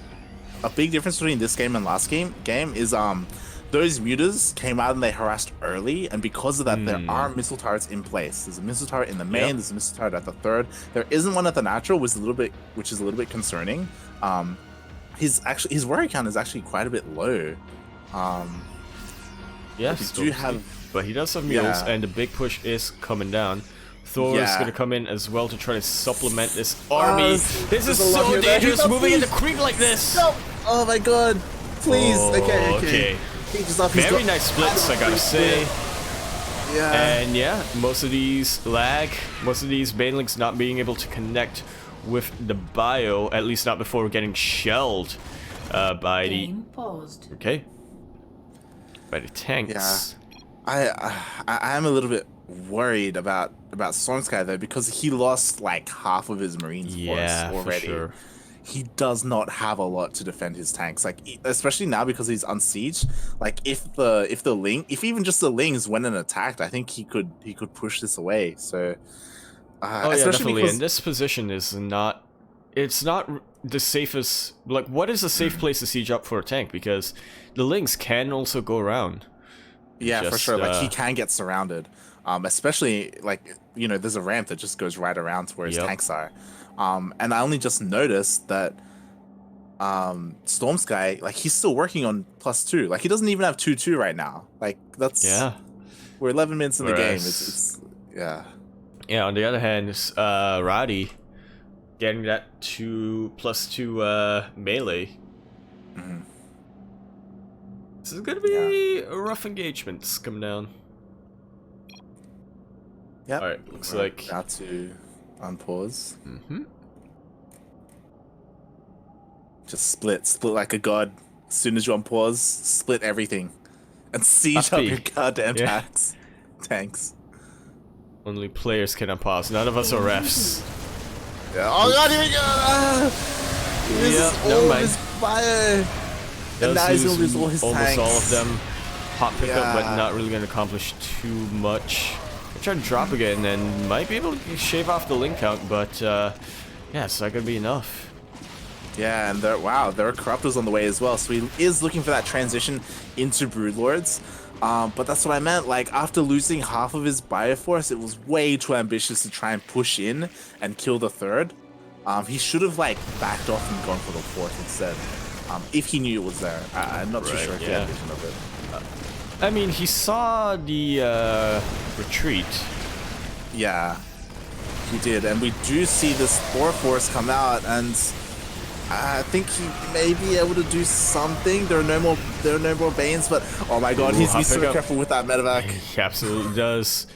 A big difference between this game and last game is those mutas came out and they harassed early, and because of that there are missile turrets in place. There's a missile turret in the main, there's a missile turret at the third. There isn't one at the natural, which is a little bit concerning. His warrior count is actually quite a bit low. Yes, but he does have mules, and the big push is coming down. Thor is going to come in as well to try to supplement this army. This is so dangerous, moving in the creep like this. No. Oh my god! Please. Oh, okay. Very nice splits, I gotta say. Yeah. And yeah, most of these banelings not being able to connect with the bio, at least not before getting shelled by Game paused. by the tanks. Yeah. I am a little bit worried about Stormsky though, because he lost like half of his Marines force already. For sure. He does not have a lot to defend his tanks, like especially now because he's unsieged. Like if even just the Lings went and attacked, I think he could push this away. So definitely. And this position is not. It's not the safest. Like, what is a safe place to siege up for a tank? Because the Lings can also go around. Yeah, for sure. Like he can get surrounded. Especially like there's a ramp that just goes right around to where his tanks are. And I only just noticed that Stormsky, like he's still working on +2. Like he doesn't even have 2-2 right now. Like that's we're 11 minutes in the game. It's Yeah, on the other hand, Roddy getting that +2 melee. This is gonna be a rough engagements coming down. Yep. Alright, looks like about to unpause. Just split like a god. As soon as you unpause, split everything. And siege up your goddamn tanks. Only players can unpause. None of us are refs. Yeah. Oh god, here we go! This is all of his fire! And now he's gonna lose all his almost tanks. all of them. Hot pickup, but not really gonna accomplish too much. Try to drop again and might be able to shave off the link count, but yeah, it's not gonna be enough. Yeah, and there are corruptors on the way as well, so he is looking for that transition into Broodlords. But that's what I meant, like after losing half of his Bioforce, it was way too ambitious to try and push in and kill the third. He should have like backed off and gone for the fourth instead. If he knew it was there. I'm not too sure if he had vision of it. I mean, he saw the retreat. Yeah, he did, and we do see this Thor Force come out, and I think he may be able to do something. There are no more Banes, but oh my god, he's so careful with that medevac. He absolutely does.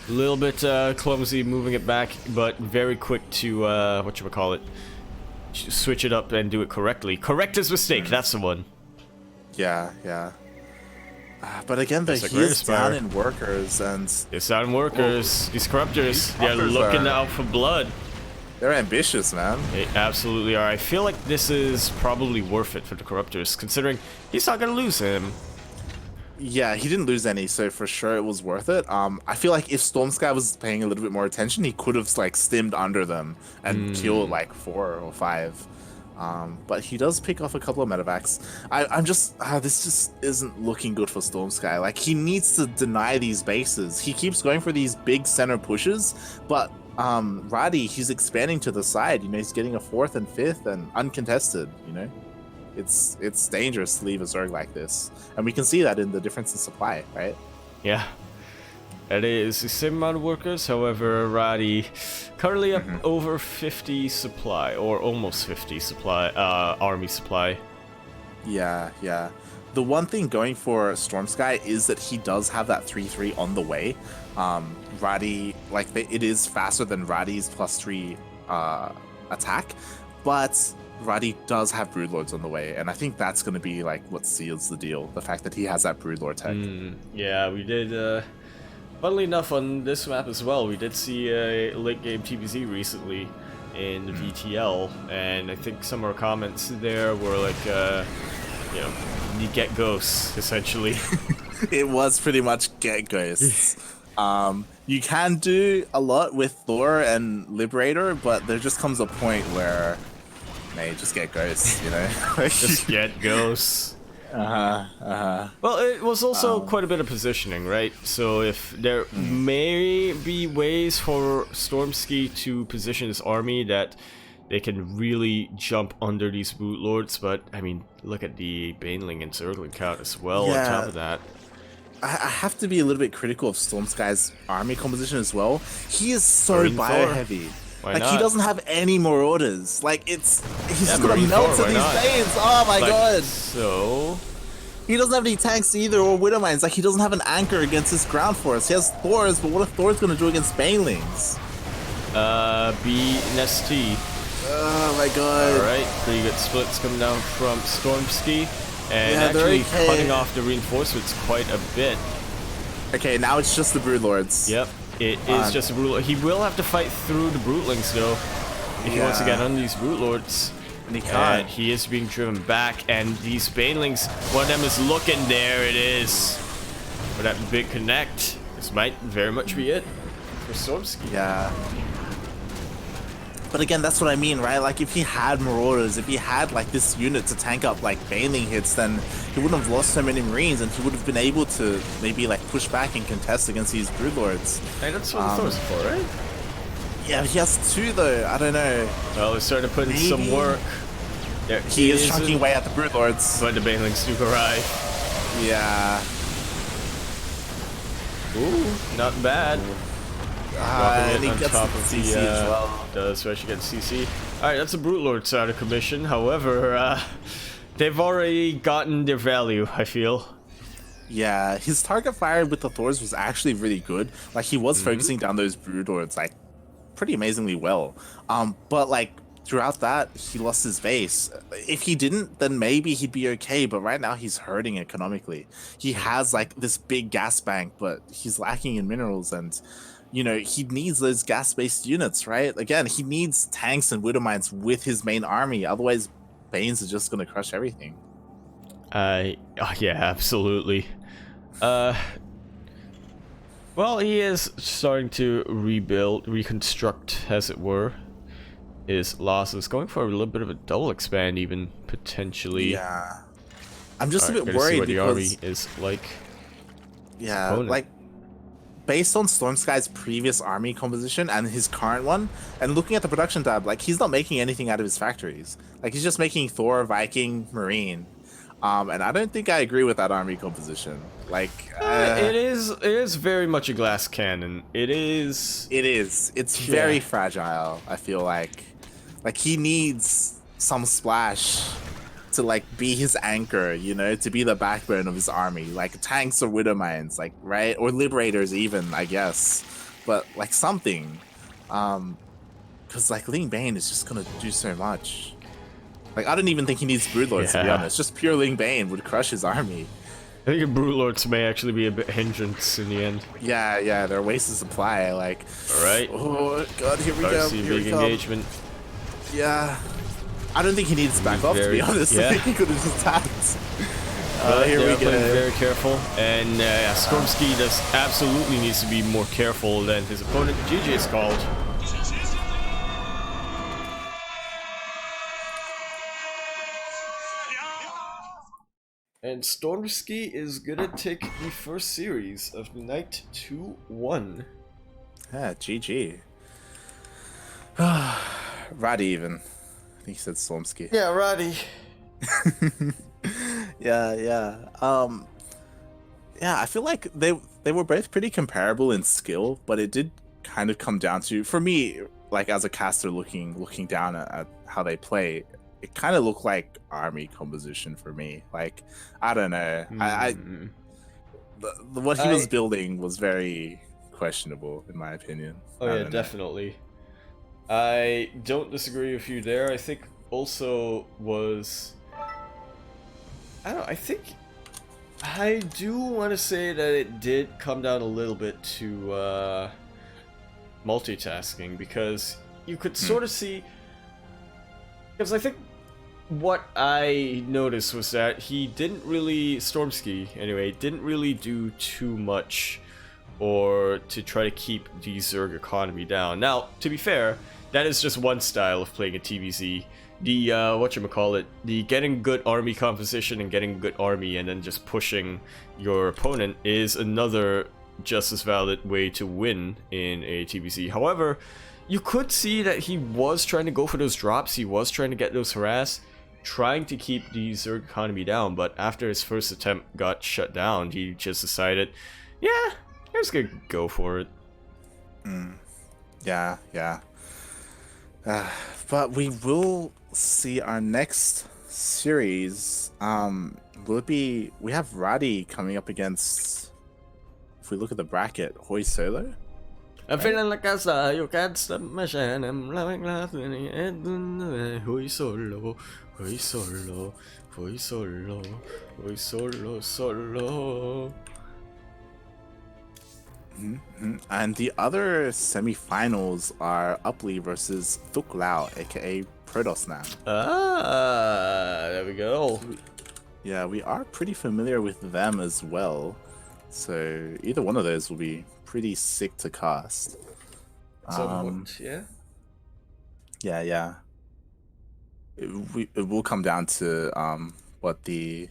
A little bit clumsy moving it back, but very quick to switch it up and do it correctly. Correct his mistake. That's the one. Yeah. But again, he is down in workers, and it's down in workers. These corruptors, they're looking out for blood. They're ambitious, man. They absolutely are. I feel like this is probably worth it for the corruptors, considering he's not gonna lose him. Yeah, he didn't lose any, so for sure it was worth it. I feel like if Stormsky was paying a little bit more attention, he could have like stimmed under them and killed like 4 or 5. But he does pick off a couple of medevacs. This just isn't looking good for Stormsky. Like, he needs to deny these bases. He keeps going for these big center pushes, but Roddy, he's expanding to the side. He's getting a 4th and 5th and uncontested, It's dangerous to leave a Zerg like this. And we can see that in the difference in supply, right? Yeah. It is the same amount of workers, however, Roddy currently up over 50 supply, or almost 50 supply, army supply. Yeah. the one thing going for Stormsky is that he does have that 3/3 on the way. Radi, like it is faster than Radi's +3 attack, but Radi does have Broodlords on the way, and I think that's going to be like what seals the deal. The fact that he has that Broodlord tech. Yeah, we did. Funnily enough, on this map as well, we did see a late game TBZ recently in VTL, and I think some of our comments there were like, you know, you get ghosts essentially. It was pretty much get ghosts. You can do a lot with Thor and Liberator, but there just comes a point where, man, just get ghosts, you know? Just get ghosts. Well, it was also quite a bit of positioning, right? So if there may be ways for Stormsky to position his army that they can really jump under these boot lords, but I mean, look at the Baneling and Zergling count as well on top of that. I have to be a little bit critical of Stormsky's army composition as well. He is so Marine bio Thor. heavy. Why Like not? he doesn't have any marauders. Like he's just gonna Marine melt Thor, in why these not? veins. Oh my Like, god. So He doesn't have any tanks either or Widowmines. Like he doesn't have an anchor against his ground force. He has Thors, but what are Thors gonna do against Banelings? B Nesty. Oh my god. Alright, pretty good splits coming down from Stormsky. And Yeah, they're actually okay. cutting off the reinforcements quite a bit. Okay, now it's just the Broodlords. Yep, it is just a Brute. He will have to fight through the Brootlings though, if he wants to get under these Brute Lords. And he And can't. he is being driven back, and these Banelings, one of them is looking. There it is. For that big connect. This might very much be it for Stormsky. Yeah. But again, that's what I mean, right? Like, if he had Marauders, if he had, like, this unit to tank up, like, Baneling hits, then he wouldn't have lost so many Marines, and he would have been able to maybe, like, push back and contest against these Broodlords. Hey, that's what the Thor's for, right? Yeah, he has 2, though. I don't know. Well, he's starting to put in some Maybe. work. There He is chunking away at the Broodlords. But the Banelings do arrive. Yeah. Ooh, not bad. And Dropping he it on gets top the of CC the, as well. does actually get CC. Alright, that's a Brute Lord out of commission. However, they've already gotten their value, I feel. Yeah, his target fire with the Thors was actually really good. Like, he was focusing down those Broodlords, like, pretty amazingly well. But, like, throughout that, he lost his base. If he didn't, then maybe he'd be okay, but right now he's hurting economically. He has, like, this big gas bank, but he's lacking in minerals, and, you know, he needs those gas-based units, right? Again, he needs tanks and Widowmines with his main army, otherwise Banes are just gonna crush everything. Yeah, absolutely. Well, he is starting to reconstruct, as it were, his losses. Going for a little bit of a double expand, even, potentially. Yeah. I'm just a bit gotta see worried what the army because... is like. Yeah, opponent. like, based on Stormsky's previous army composition and his current one, and looking at the production tab, like, he's not making anything out of his factories. Like, he's just making Thor, Viking, Marine. And I don't think I agree with that army composition. Like, It is very much a glass cannon. It is. It's very fragile, I feel like. Like, he needs some splash to, like, be his anchor, you know, to be the backbone of his army. Like, tanks or Widowmines, like, right? Or Liberators even, I guess. But, like, something. Because, like, Ling Bane is just gonna do so much. Like, I don't even think he needs Broodlords, to be honest. Just pure Ling Bane would crush his army. I think Brute Lords may actually be a bit hindrance in the end. Yeah, they're a waste of supply, like... Alright. Oh, God, here we Start go. to see Here we big come. engagement. Yeah. I don't think he needs to back off, to be honest. yeah. I think he could have just attacked. Here They're we go. playing very careful, and Stormsky does absolutely needs to be more careful than his opponent. GG is called. And Stormsky is gonna take the first series of the night 2-1. Yeah, GG. Rad even. I think he said Stormsky. Yeah, Roddy. Yeah. Yeah, I feel like they were both pretty comparable in skill, but it did kind of come down to, for me, like as a caster looking down at how they play, it kind of looked like army composition for me. Like, I don't know. Hmm. What he was building was very questionable, in my opinion. Oh I yeah, don't know. definitely. I don't disagree with you there. I think also was... I don't know, I think... I do want to say that it did come down a little bit to multitasking, because you could sort of see... Because I think what I noticed was that he didn't really... Stormski, anyway, didn't really do too much or to try to keep the Zerg economy down. Now, to be fair, that is just one style of playing a TVZ. The, whatchamacallit, the getting good army composition and getting a good army and then just pushing your opponent is another just as valid way to win in a TVZ. However, you could see that he was trying to go for those drops, he was trying to get those harass, trying to keep the Zerg economy down, but after his first attempt got shut down, he just decided, yeah, I'm just gonna go for it. Yeah, yeah. But we will see our next series. Will it be? We have Radi coming up against. If we look at the bracket, Hoi Solo. I'm feeling like I saw you can't stop my shine. I'm loving life in the end. Hoi solo, hoi solo, hoi solo, hoi solo, solo. And the other semi-finals are Uply versus Thuk Lao, aka Protosnam. Ah, there we go. Yeah, we are pretty familiar with them as well. So either one of those will be pretty sick to cast. Somewhat, yeah. Yeah, yeah. It will come down to what the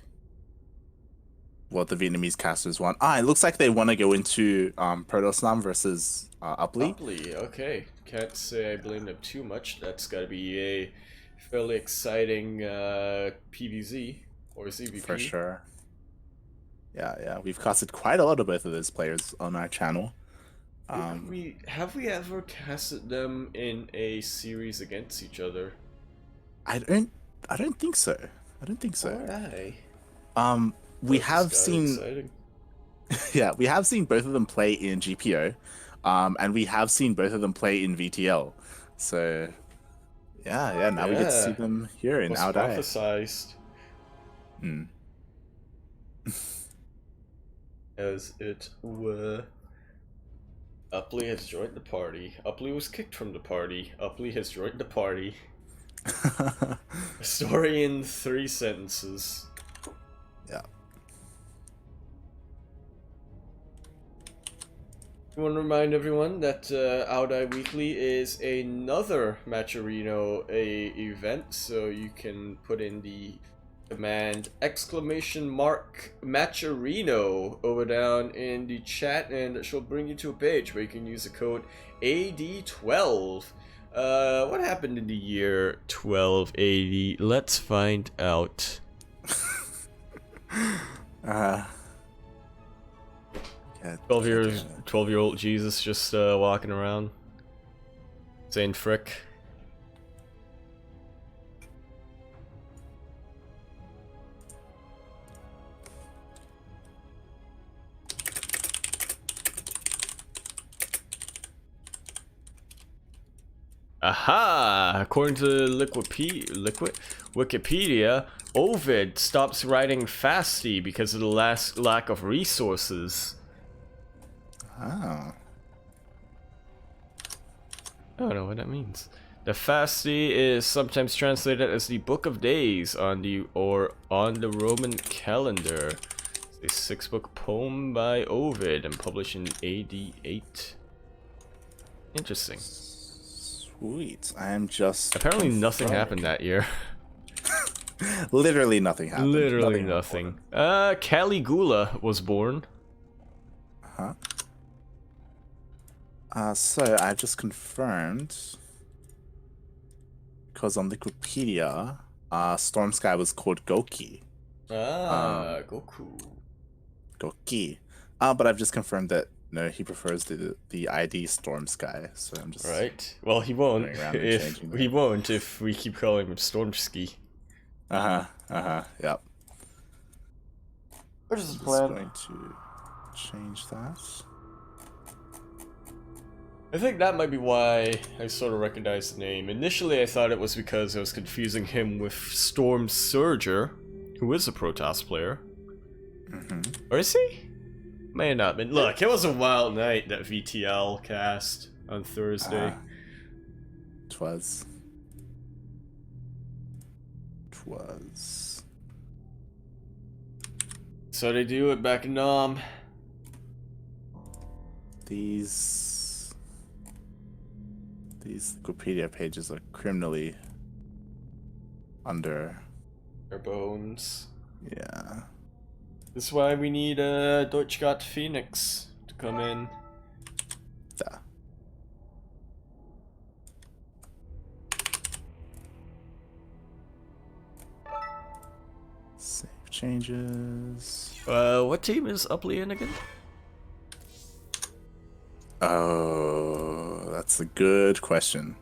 Vietnamese casters want. It looks like they want to go into Protosnam versus Uply. Uply, okay. Can't say I blame them too much. That's gotta be a fairly exciting PVZ or CVP. For sure. Yeah, yeah. We've casted quite a lot of both of those players on our channel. Have we ever casted them in a series against each other? I don't think so. I don't think so. Alright. We have seen exciting. yeah, we have seen both of them play in GPO. And we have seen both of them play in VTL. So yeah, now we get to see them here in Ao Dai. Prophesized. As it were. Uply has joined the party. Uply was kicked from the party. Uply has joined the party. A story in 3 sentences. Yeah. I want to remind everyone that Ao Dai Weekly is another Matcherino event, so you can put in the command !Matcherino over down in the chat, and she'll bring you to a page where you can use the code AD12. What happened in the year 1280? Let's find out. 12-year-old Jesus just walking around saying frick. Aha! According to Wikipedia, Ovid stops writing Fasti because of the lack of resources. Oh. I don't know what that means. The Fasti is sometimes translated as the Book of Days on the Roman calendar. It's a 6-book poem by Ovid and published in AD 8. Interesting. Sweet. I am just... Apparently nothing happened that year. Literally nothing happened. Literally nothing. Caligula was born. Huh? So I've just confirmed, because on Wikipedia, Stormsky was called Goki. Goku. Goki. But I've just confirmed that No, he prefers the ID Storm Sky. So I'm just Right. Well, he won't going around and if changing he that. won't if we keep calling him Stormski. Yep. What is the Just plan? going to change that. I think that might be why I sort of recognized the name. Initially, I thought it was because I was confusing him with Storm Surger, who is a Protoss player. Or is he? May have not been. Look, it was a wild night, that VTL cast on Thursday. Twas. So they do it back in Nam. These Wikipedia pages are criminally under. Their bones. Yeah. This is why we need Deutschgott Phoenix to come in. Da. Save changes. What team is Upley in again? Oh, that's a good question.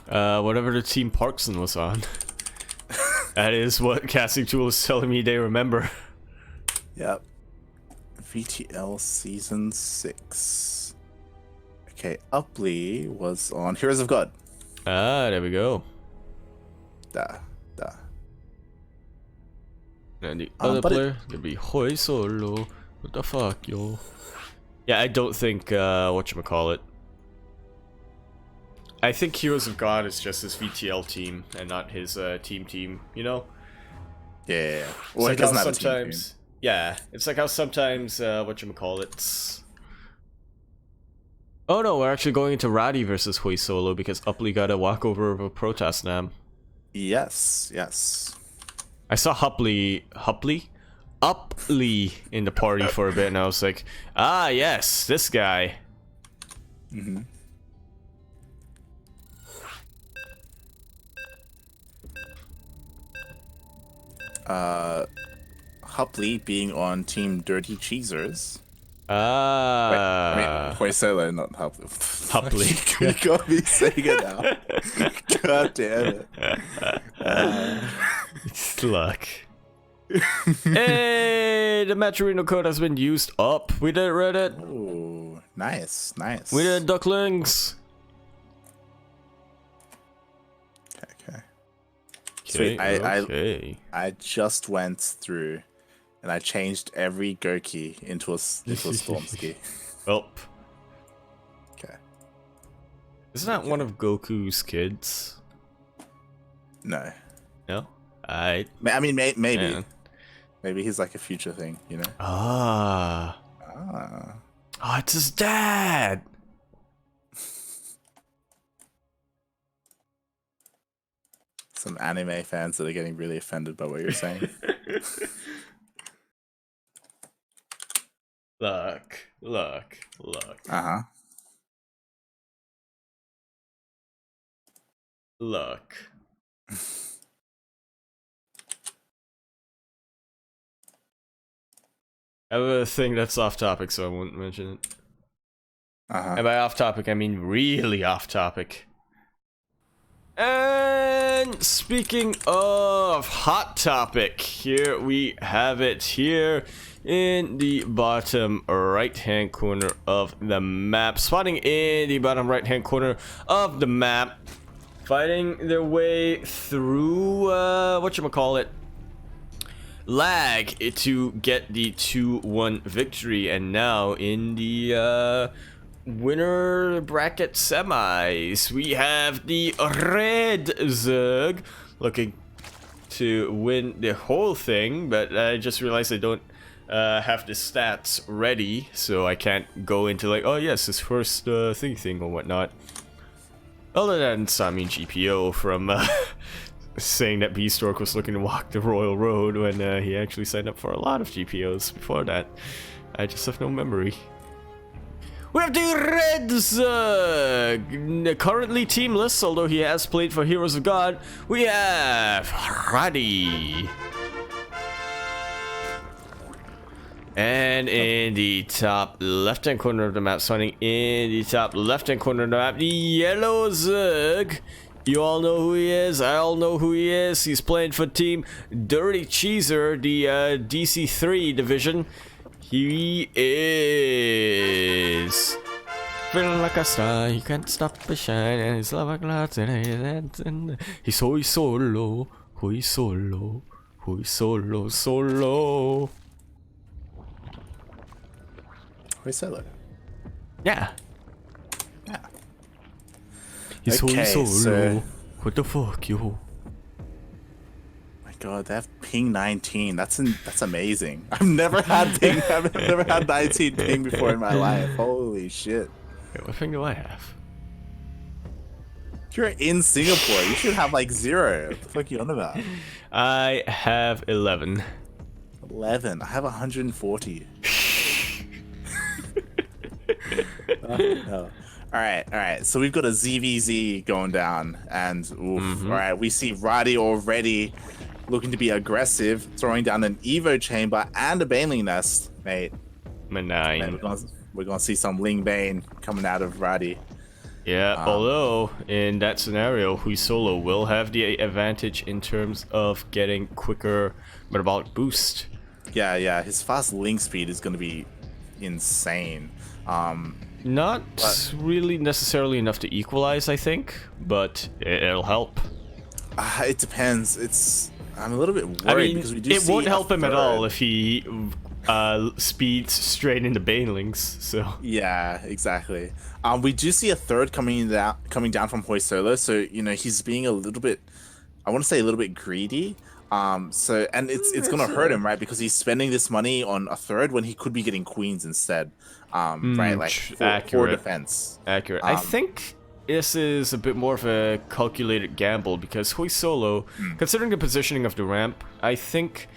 Whatever the team Parkson was on. That is what Casting Tool is telling me they remember. Yep. VTL Season 6. Okay, Upley was on Heroes of God. Ah, there we go. Da. And the other but player could be Hoi Solo. What the fuck, yo? Yeah, I don't think, whatchamacallit. I think Heroes of God is just his VTL team and not his team, you know? Yeah. It's Well, like he doesn't how have a team. sometimes, yeah, it's like how sometimes, whatchamacallit. Oh no, we're actually going into Roddy versus Hoi Solo because Upley got a walkover of a Protoss Nam. Yes. I saw Upley in the party for a bit, and I was like, ah, yes, this guy. Hupley being on Team Dirty Cheesers. Ah. Hoi Solo, not Hupley. Hupley. You got me saying it now. God damn it. Luck. Hey, the Maturino code has been used up. We did Reddit. Oh, nice. We did Ducklings. Okay. Sweet. Okay. I just went through and I changed every Goki into a Stormski. Well, Okay. isn't that one of Goku's kids? No. No? I mean, maybe. Man. Maybe he's like a future thing, you know? Ah. Oh, it's his dad. Some anime fans that are getting really offended by what you're saying. Look. Uh-huh. Look. I have a thing that's off topic, so I won't mention it. And by off topic, I mean really off topic. And speaking of hot topic, here we have it here in the bottom right hand corner of the map. Spotting in the bottom right hand corner of the map. Fighting their way through, whatchamacallit, lag to get the 2-1 victory. And now in the winner bracket semis, we have the Red Zerg looking to win the whole thing, but I just realized I don't have the stats ready, so I can't go into like, oh yes, his first thing or whatnot. Other than Sami GPO from saying that Beastork was looking to walk the Royal Road when he actually signed up for a lot of GPOs before that. I just have no memory. We have the Red Zerg, currently teamless, although he has played for Heroes of God. We have Radi. And in the top left-hand corner of the map, spawning in the top left-hand corner of the map, the yellow Zerg. You all know who he is. I all know who he is. He's playing for Team Dirty Cheeser, the DC3 division. He is feeling like a star. He can't stop the shine, and his love like lots. He's so solo, hoi solo, hoi solo, solo. Hoi solo. Yeah. Yeah. He's Okay, hoi solo. so- What the fuck, yo? My God, they have ping 19. That's amazing. I've never had ping. I've never had 19 ping before in my life. Holy shit! Wait, what thing do I have? You're in Singapore. You should have like 0. What the fuck are you on about? I have 11. 11. I have 140. No. All right. So we've got a ZVZ going down, and oof. All right, we see Radi already looking to be aggressive, throwing down an Evo chamber and a Baneling nest, mate. I'm a And 9. we're gonna see some Ling Bane coming out of Radi. Yeah, although in that scenario, Hui Solo will have the advantage in terms of getting quicker metabolic boost. Yeah. His fast link speed is gonna be insane. Not really necessarily enough to equalize, I think, but it'll help. It depends. I'm a little bit worried I mean, because we do it see won't a help him at third. all if he speeds straight into Banelings, so... Yeah, exactly. We do see a third coming down from Hoi Solo, so he's being a little bit, I want to say a little bit greedy. And it's gonna hurt him, right? Because he's spending this money on a third when he could be getting queens instead. Right, like for defense. Accurate. I think this is a bit more of a calculated gamble because Hoi Solo, considering the positioning of the ramp, I think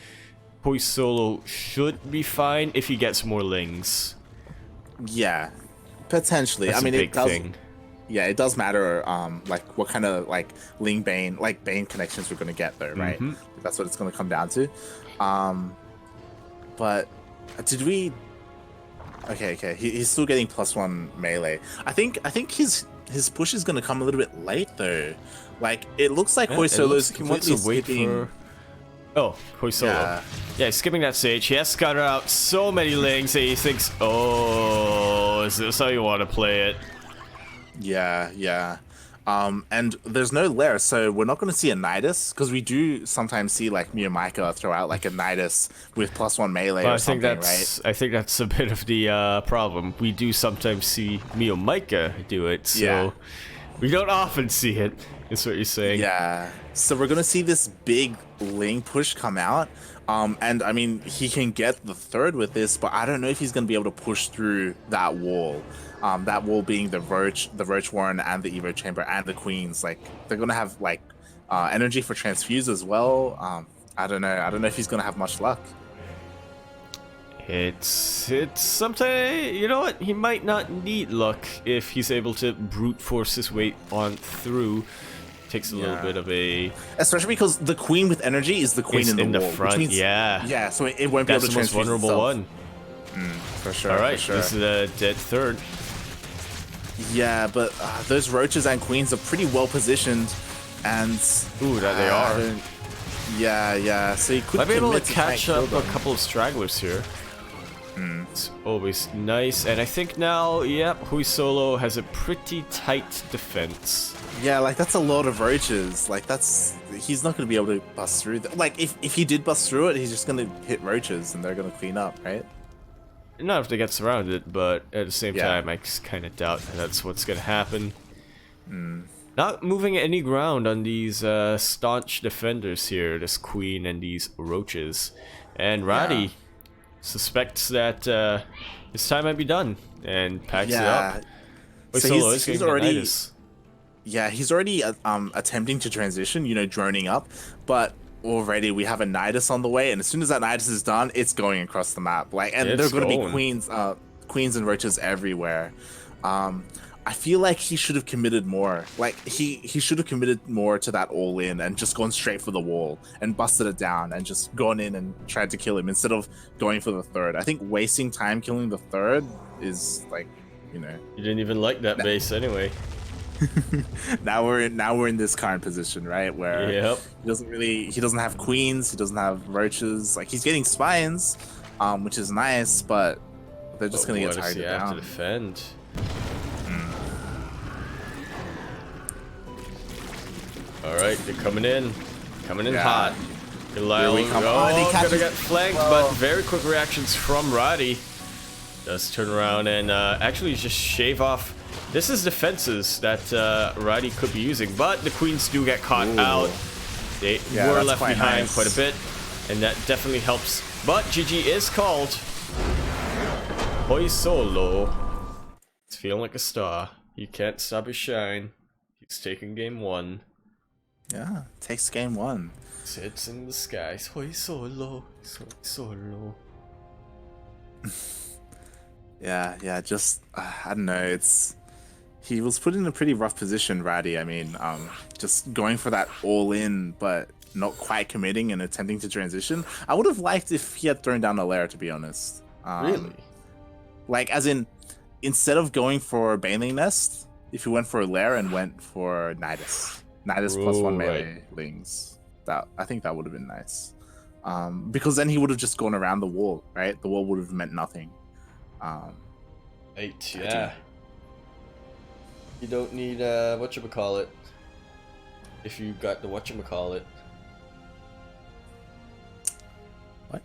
Hoi Solo should be fine if he gets more lings. Yeah, potentially. That's I mean, a big it does. thing. Yeah, it does matter. Like what kind of like Ling Bane, like Bane connections we're gonna get though, right? That's what it's gonna come down to. But did we? Okay. He's still getting +1 melee. I think his push is gonna come a little bit late though. Like it looks like Hoi Solo's he wants completely to wait skipping. for... Oh, Hoi Solo. Yeah, skipping that stage. He has scattered out so many lings that he thinks, oh, is this how you want to play it? Yeah. And there's no lair, so we're not going to see a Nidus, because we do sometimes see like Miyamika throw out like a Nidus with +1 melee or something, right? I think that's a bit of the problem. We do sometimes see Miyamika do it, so we don't often see it, is what you're saying. Yeah. So we're going to see this big Ling push come out. And I mean, he can get the third with this, but I don't know if he's going to be able to push through that wall. That wall being the Roach Warren and the Evo Chamber and the Queens. Like they're gonna have like energy for transfuse as well. I don't know if he's gonna have much luck. It's something, you know what? He might not need luck if he's able to brute force his way on through. Takes a little bit of a... Especially because the Queen with energy is the Queen in the wall, front, which means, yeah, so it won't be able to That's the most vulnerable one. For sure. Alright, for sure. this is a dead third. Yeah, but those Roaches and Queens are pretty well positioned, and ooh, that they are. Yeah. So you could might be able to commit catch try and up kill a them. couple of stragglers here. It's always nice, and I think now, Hui Solo has a pretty tight defense. Yeah, like that's a lot of Roaches. Like he's not going to be able to bust through. Like if he did bust through it, he's just going to hit Roaches, and they're going to clean up, right? Not if they get surrounded, but at the same time, I kind of doubt that's what's going to happen. Not moving any ground on these staunch defenders here, this Queen and these Roaches. And Radi suspects that his time might be done and packs it up. Wait, so Solo he's already... Yeah, he's already attempting to transition, droning up, but already we have a Nidus on the way, and as soon as that Nidus is done, it's going across the map. Like, and there's going to be queens and Roaches everywhere. I feel like he should have committed more. Like he should have committed more to that all in and just gone straight for the wall and busted it down and just gone in and tried to kill him instead of going for the third. I think wasting time killing the third is like, you know. You didn't even like that base anyway. now we're in this current position, right? Where Yep. he doesn't have queens, he doesn't have roaches. Like he's getting spines, which is nice, but they're just gonna get tired down. Have to defend. All right, they're coming in hot. Here we come. Gonna get flanked, but very quick reactions from Roddy. Does turn around and actually just shave off. This is defenses that Roddy could be using, but the queens do get caught out. They were left behind quite a bit, and that definitely helps. But GG is called. Hoi Solo. It's feeling like a star. He can't stop his shine. He's taking game 1. Yeah, takes game 1. Sits in the skies. Hoi Solo. Hoi Solo. Yeah, just I don't know. He was put in a pretty rough position, Ratty. I mean, just going for that all in, but not quite committing and attempting to transition. I would have liked if he had thrown down a lair, to be honest. Really? Like, as in, instead of going for Baneling Nest, if he went for a lair and went for Nidus plus 1 melee lings, I think that would have been nice. Because then he would have just gone around the wall, right? The wall would have meant nothing. Yeah. You don't need whatchamacallit. If you got the whatchamacallit. What?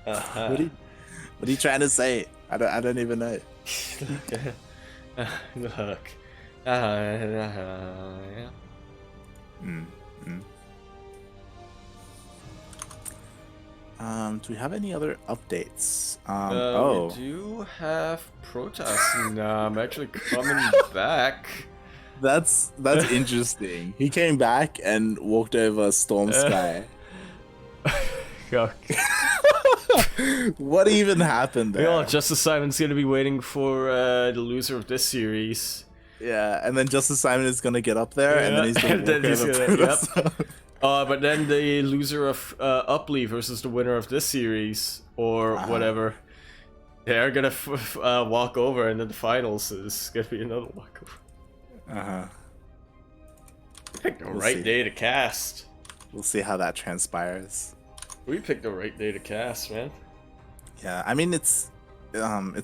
Uh-huh. What are you trying to say? I don't even know. Look. Yeah. Do we have any other updates? We do have Protoss Nam actually coming back. That's interesting. He came back and walked over Storm Sky. What even happened there? Well, Justice Simon's gonna be waiting for the loser of this series. Yeah, and then Justice Simon is gonna get up there, and then he's gonna but then the loser of Upley versus the winner of this series, or whatever, they're gonna walk over, and then the finals is gonna be another walkover. Pick the right day to cast. We'll see how that transpires. We picked the right day to cast, man. Yeah, I mean it's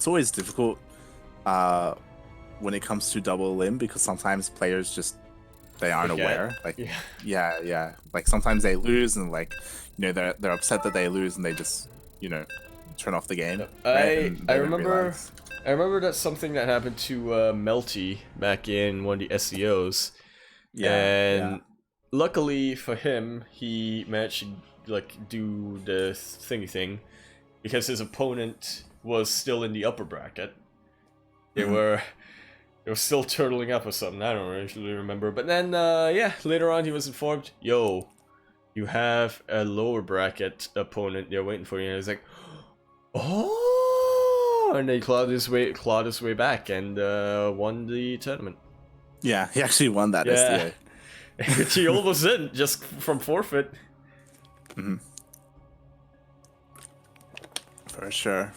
always difficult when it comes to double limb, because sometimes players just they aren't aware. Like yeah. Like sometimes they lose and like, you know, they're upset that they lose and they just, you know, turn off the game. I remember that's something that happened to Melty back in one of the SEOs. And luckily for him, he managed to like do the thingy thing because his opponent was still in the upper bracket. They were still turtling up or something. I don't really remember. But then later on he was informed, yo, you have a lower bracket opponent they're waiting for you. And I was like, oh, and they clawed his way back and won the tournament. Yeah, he actually won that SDA. Which he almost didn't, just from forfeit. For sure.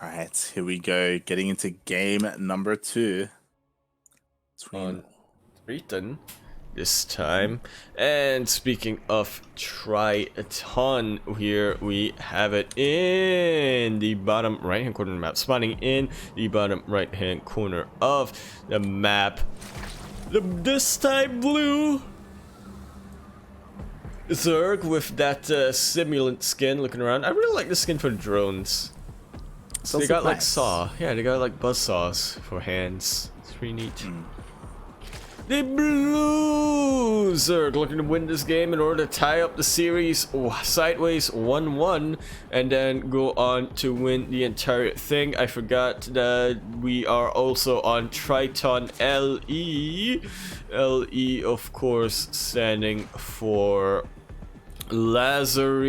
Alright, here we go. Getting into game number 2. On Triton this time. And speaking of Triton, here we have it in the bottom right hand corner of the map. Spawning in the bottom right hand corner of the map. This time blue. Zerg with that simulant skin looking around. I really like the skin for the drones. So they got like saw. Yeah, they got like buzz saws for hands. It's pretty neat. The blue Zerg looking to win this game in order to tie up the series sideways 1-1 and then go on to win the entire thing. I forgot that we are also on Triton LE. LE, of course, standing for Lazarine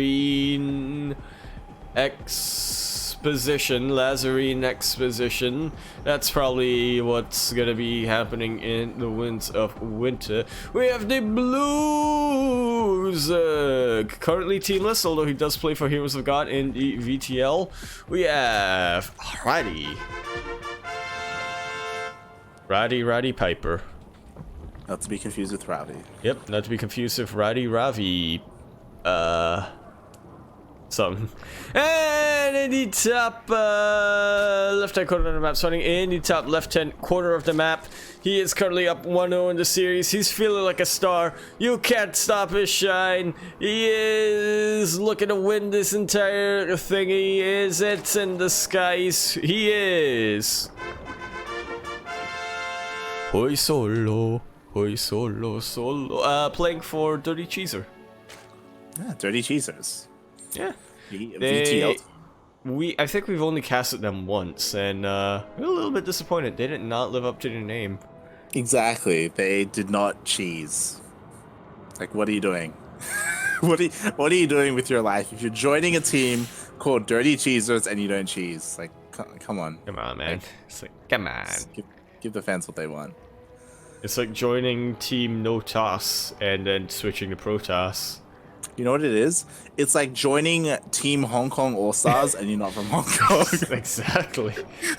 X exposition, Lazarine exposition. That's probably what's gonna be happening in the Winds of Winter. We have the Blues, currently teamless, although he does play for Heroes of God in the VTL. We have Roddy Piper. Not to be confused with Rowdy. Yep, not to be confused with Roddy Ravi. Something. And in the top left-hand corner of the map, starting in the top left-hand corner of the map, he is currently up 1-0 in the series. He's feeling like a star. You can't stop his shine. He is looking to win this entire thing. He is. It's in the skies. He is. Hoy solo. Hoy solo, solo. Playing for Dirty Cheeser. Yeah, Dirty Cheesers. Yeah. VTL. I think we've only casted them once, and we're a little bit disappointed. They did not live up to their name. Exactly. They did not cheese. Like, what are you doing? what are you doing with your life? If you're joining a team called Dirty Cheesers and you don't cheese, like, come on. Come on, man. It's like, come on. Give the fans what they want. It's like joining Team No Toss and then switching to Pro Toss. You know what it is? It's like joining Team Hong Kong All-Stars and you're not from Hong Kong. Exactly.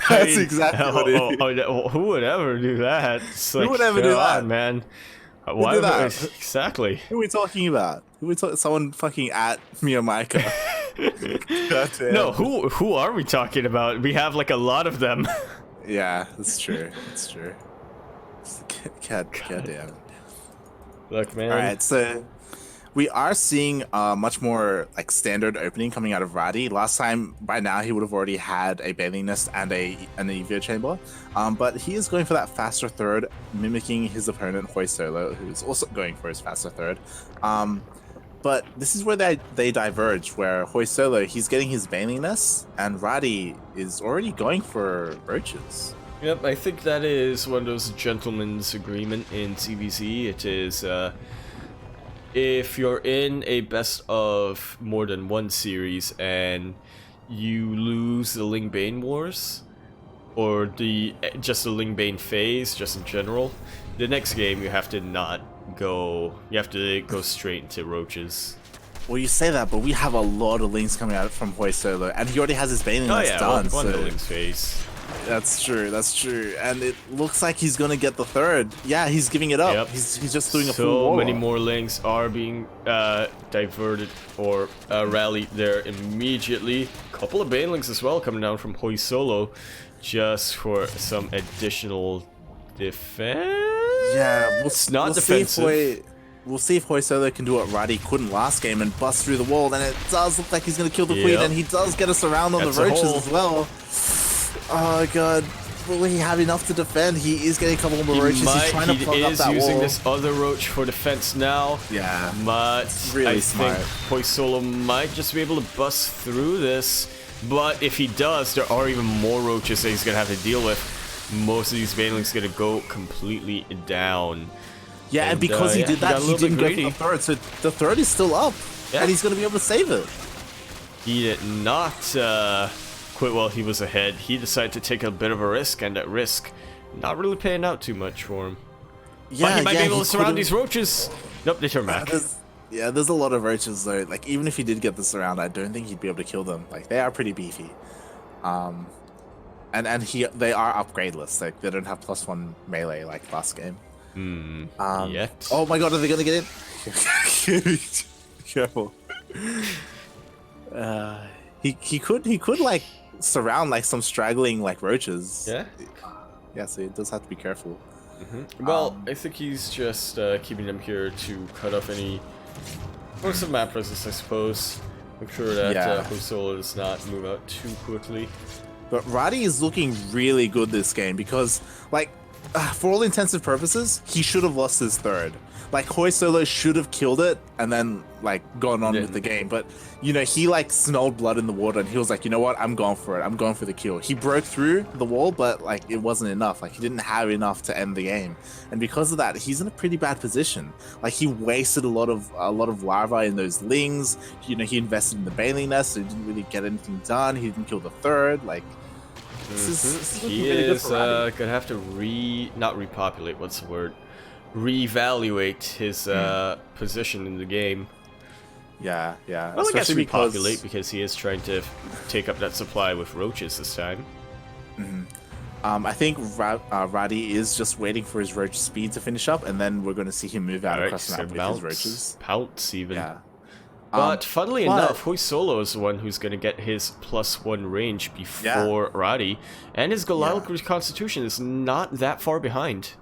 That's exactly what it is. Who would ever do that? It's like, who would ever do that? Man. Why would that? Exactly. Who are we talking about? Someone fucking at Miyamika. No, who are we talking about? We have like a lot of them. Yeah, that's true. That's true. God damn. Look, man. Alright, so we are seeing a much more like standard opening coming out of Radi. Last time, by now, he would have already had a Bathing Nest and an Evio Chamber. But he is going for that faster third, mimicking his opponent, Hoi Solo, who's also going for his faster third. But this is where they diverge, where Hoi Solo, he's getting his Bathing Nest, and Radi is already going for Roaches. Yep, I think that is one of those gentlemen's agreement in CVZ. It is, if you're in a best of more than one series and you lose the Ling Bane Wars, or just the Ling Bane phase, just in general, the next game you have to go straight into Roaches. Well, you say that, but we have a lot of Lings coming out from Hoi Solo, and he already has his Bathing Nest done. One so... Ling's phase. That's true, and it looks like he's gonna get the third. Yeah, he's giving it up. Yep. He's just doing a full So war. many more links are being diverted or rallied there immediately. Couple of banelings as well coming down from Hoi Solo, just for some additional defense. Yeah, not defensive. We'll see if Hoi Solo can do what Radi couldn't last game and bust through the wall. And it does look like he's gonna kill the queen, and he does get us around on the Roaches as well. Oh god, will he have enough to defend? He is getting a couple more Roaches. He's trying to plug up that wall. He is using this other Roach for defense now. Yeah, but really I smart. think Hoi Solo might just be able to bust through this. But if he does, there are even more Roaches that he's gonna have to deal with. Most of these banelings gonna go completely down. Yeah, and because he did that, he didn't go for the third. So the third is still up, and he's gonna be able to save it. He did not quit while he was ahead. He decided to take a bit of a risk, and that risk not really paying out too much for him. Yeah, but he might be able to surround these Roaches. Nope, they turn back. There's a lot of Roaches though. Like, even if he did get this around, I don't think he'd be able to kill them. Like, they are pretty beefy. And they are upgradeless. Like, they don't have +1 melee like last game. Yet. Oh my god, are they gonna get in? Careful. He could like surround like some straggling like Roaches. Yeah, so he does have to be careful. Well, I think he's just keeping them here to cut off any force of map presence, I suppose. Make sure that Hoi Solo does not move out too quickly. But Radi is looking really good this game because, like, for all intents and purposes, he should have lost his third. Like Hoi Solo should have killed it and then like gone on with the game, but you know, he like smelled blood in the water and he was like, you know what, I'm going for it. I'm going for the kill. He broke through the wall, but like it wasn't enough. Like he didn't have enough to end the game, and because of that, he's in a pretty bad position. Like he wasted a lot of larva in those lings. You know, he invested in the Bailey nest, so he didn't really get anything done. He didn't kill the third. Like this is he really is gonna have to not repopulate. What's the word? Reevaluate his position in the game. Yeah. Well, I guess repopulate because he is trying to take up that supply with roaches this time. I think Radi is just waiting for his roach speed to finish up, and then we're going to see him move out across the map with his roaches. Pounce even. Yeah. But funnily enough, Hoi Solo is the one who's going to get his +1 range before Radi, and his Galactic Constitution is not that far behind.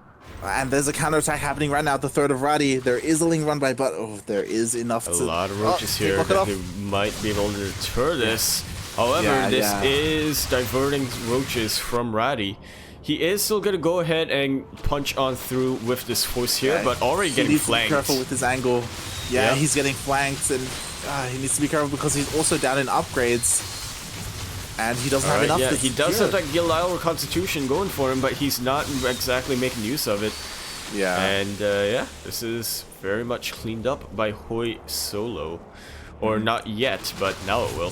And there's a counterattack happening right now at the third of Radi. There is a ling run by, but there is enough a lot of roaches here that they might be able to deter this. However, this is diverting roaches from Radi. He is still going to go ahead and punch on through with this force here, but already getting flanked. Be careful with his angle. Yeah, he's getting flanked, and he needs to be careful because he's also down in upgrades. And he doesn't have enough to he does have that Gilauer Constitution going for him, but he's not exactly making use of it. Yeah. And this is very much cleaned up by Hoi Solo. Or not yet, but now it will.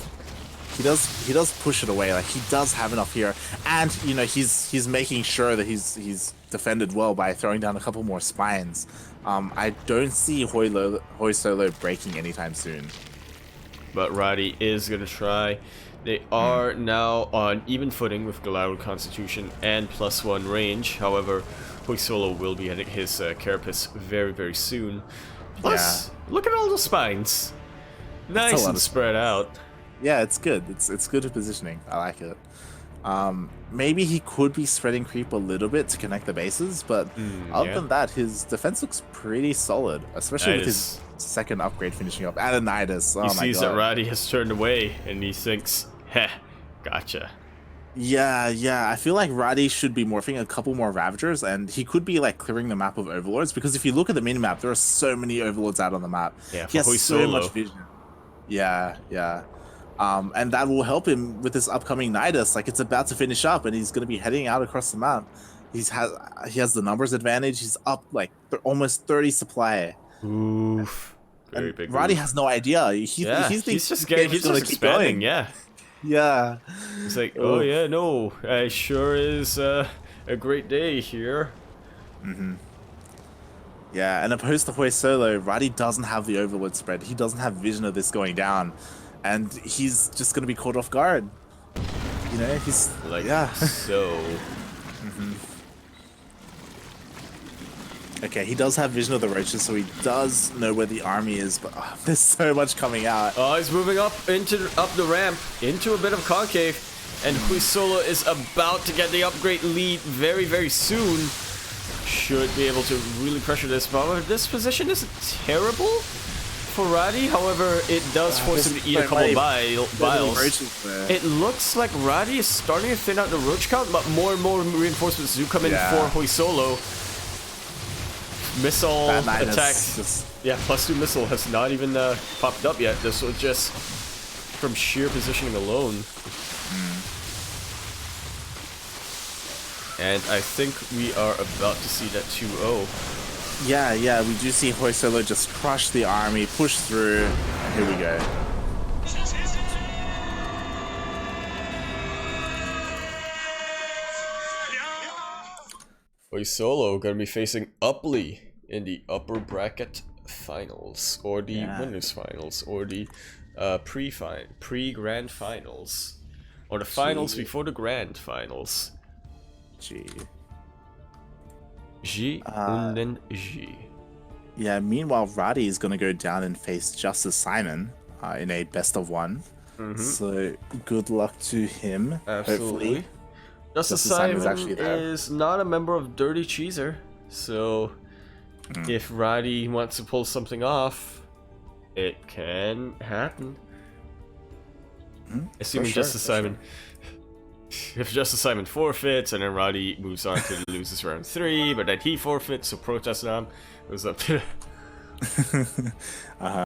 He does push it away. Like he does have enough here, and you know he's making sure that he's defended well by throwing down a couple more spines. I don't see Hoi Solo breaking anytime soon. But Radi is gonna try. They are now on even footing with Galauer Constitution and +1 range. However, Hoi Solo will be hitting his carapace very, very soon. Plus, look at all the spines. Nice and spread out. Yeah, it's good. It's good at positioning. I like it. Maybe he could be spreading creep a little bit to connect the bases, but other than that, his defense looks pretty solid, especially with his second upgrade finishing up. And a Nidus. Oh my god. He sees that Radi has turned away, and he thinks, heh, gotcha. Yeah. I feel like Radi should be morphing a couple more Ravagers, and he could be like clearing the map of Overlords, because if you look at the minimap, there are so many Overlords out on the map. Yeah, he has so much vision. Yeah. And that will help him with this upcoming Nidus. Like it's about to finish up, and he's going to be heading out across the map. He has the numbers advantage. He's up like almost 30 supply. Oof. Very big. Radi has no idea. He's just keep going. Yeah. He's like, oh yeah, no, it sure is a great day here. Yeah, and opposed to Hoi Solo, Radi doesn't have the Overlord spread. He doesn't have vision of this going down, and he's just gonna be caught off guard. You know, he's like so. Okay, he does have vision of the roaches, so he does know where the army is, but there's so much coming out. Oh, he's moving up the ramp into a bit of concave, and Hoi Solo is about to get the upgrade lead very, very soon. Should be able to really pressure this. However, this position isn't terrible for Radi. However, it does force him to eat a couple biles. It looks like Radi is starting to thin out the roach count, but more and more reinforcements do come in for Hoi Solo. Missile attack. Yeah, +2 missile has not even popped up yet. This was just from sheer positioning alone. And I think we are about to see that 2-0. Yeah, we do see Hoi Solo just crush the army, push through, and here we go. Hoi Solo gonna be facing Upley in the upper bracket finals, or the winners finals, or the pre-grand finals, or the finals before the grand finals. G and then G. Yeah, meanwhile, Radi is going to go down and face Justice Simon in a best of one. So good luck to him. Absolutely. Hopefully. Justice Simon is not a member of Dirty Cheeser, so if Radi wants to pull something off, it can happen. Assuming Justice Simon. If Justice Simon forfeits, and then Radi moves on to loses round 3, but then he forfeits, so Protest Nam goes up to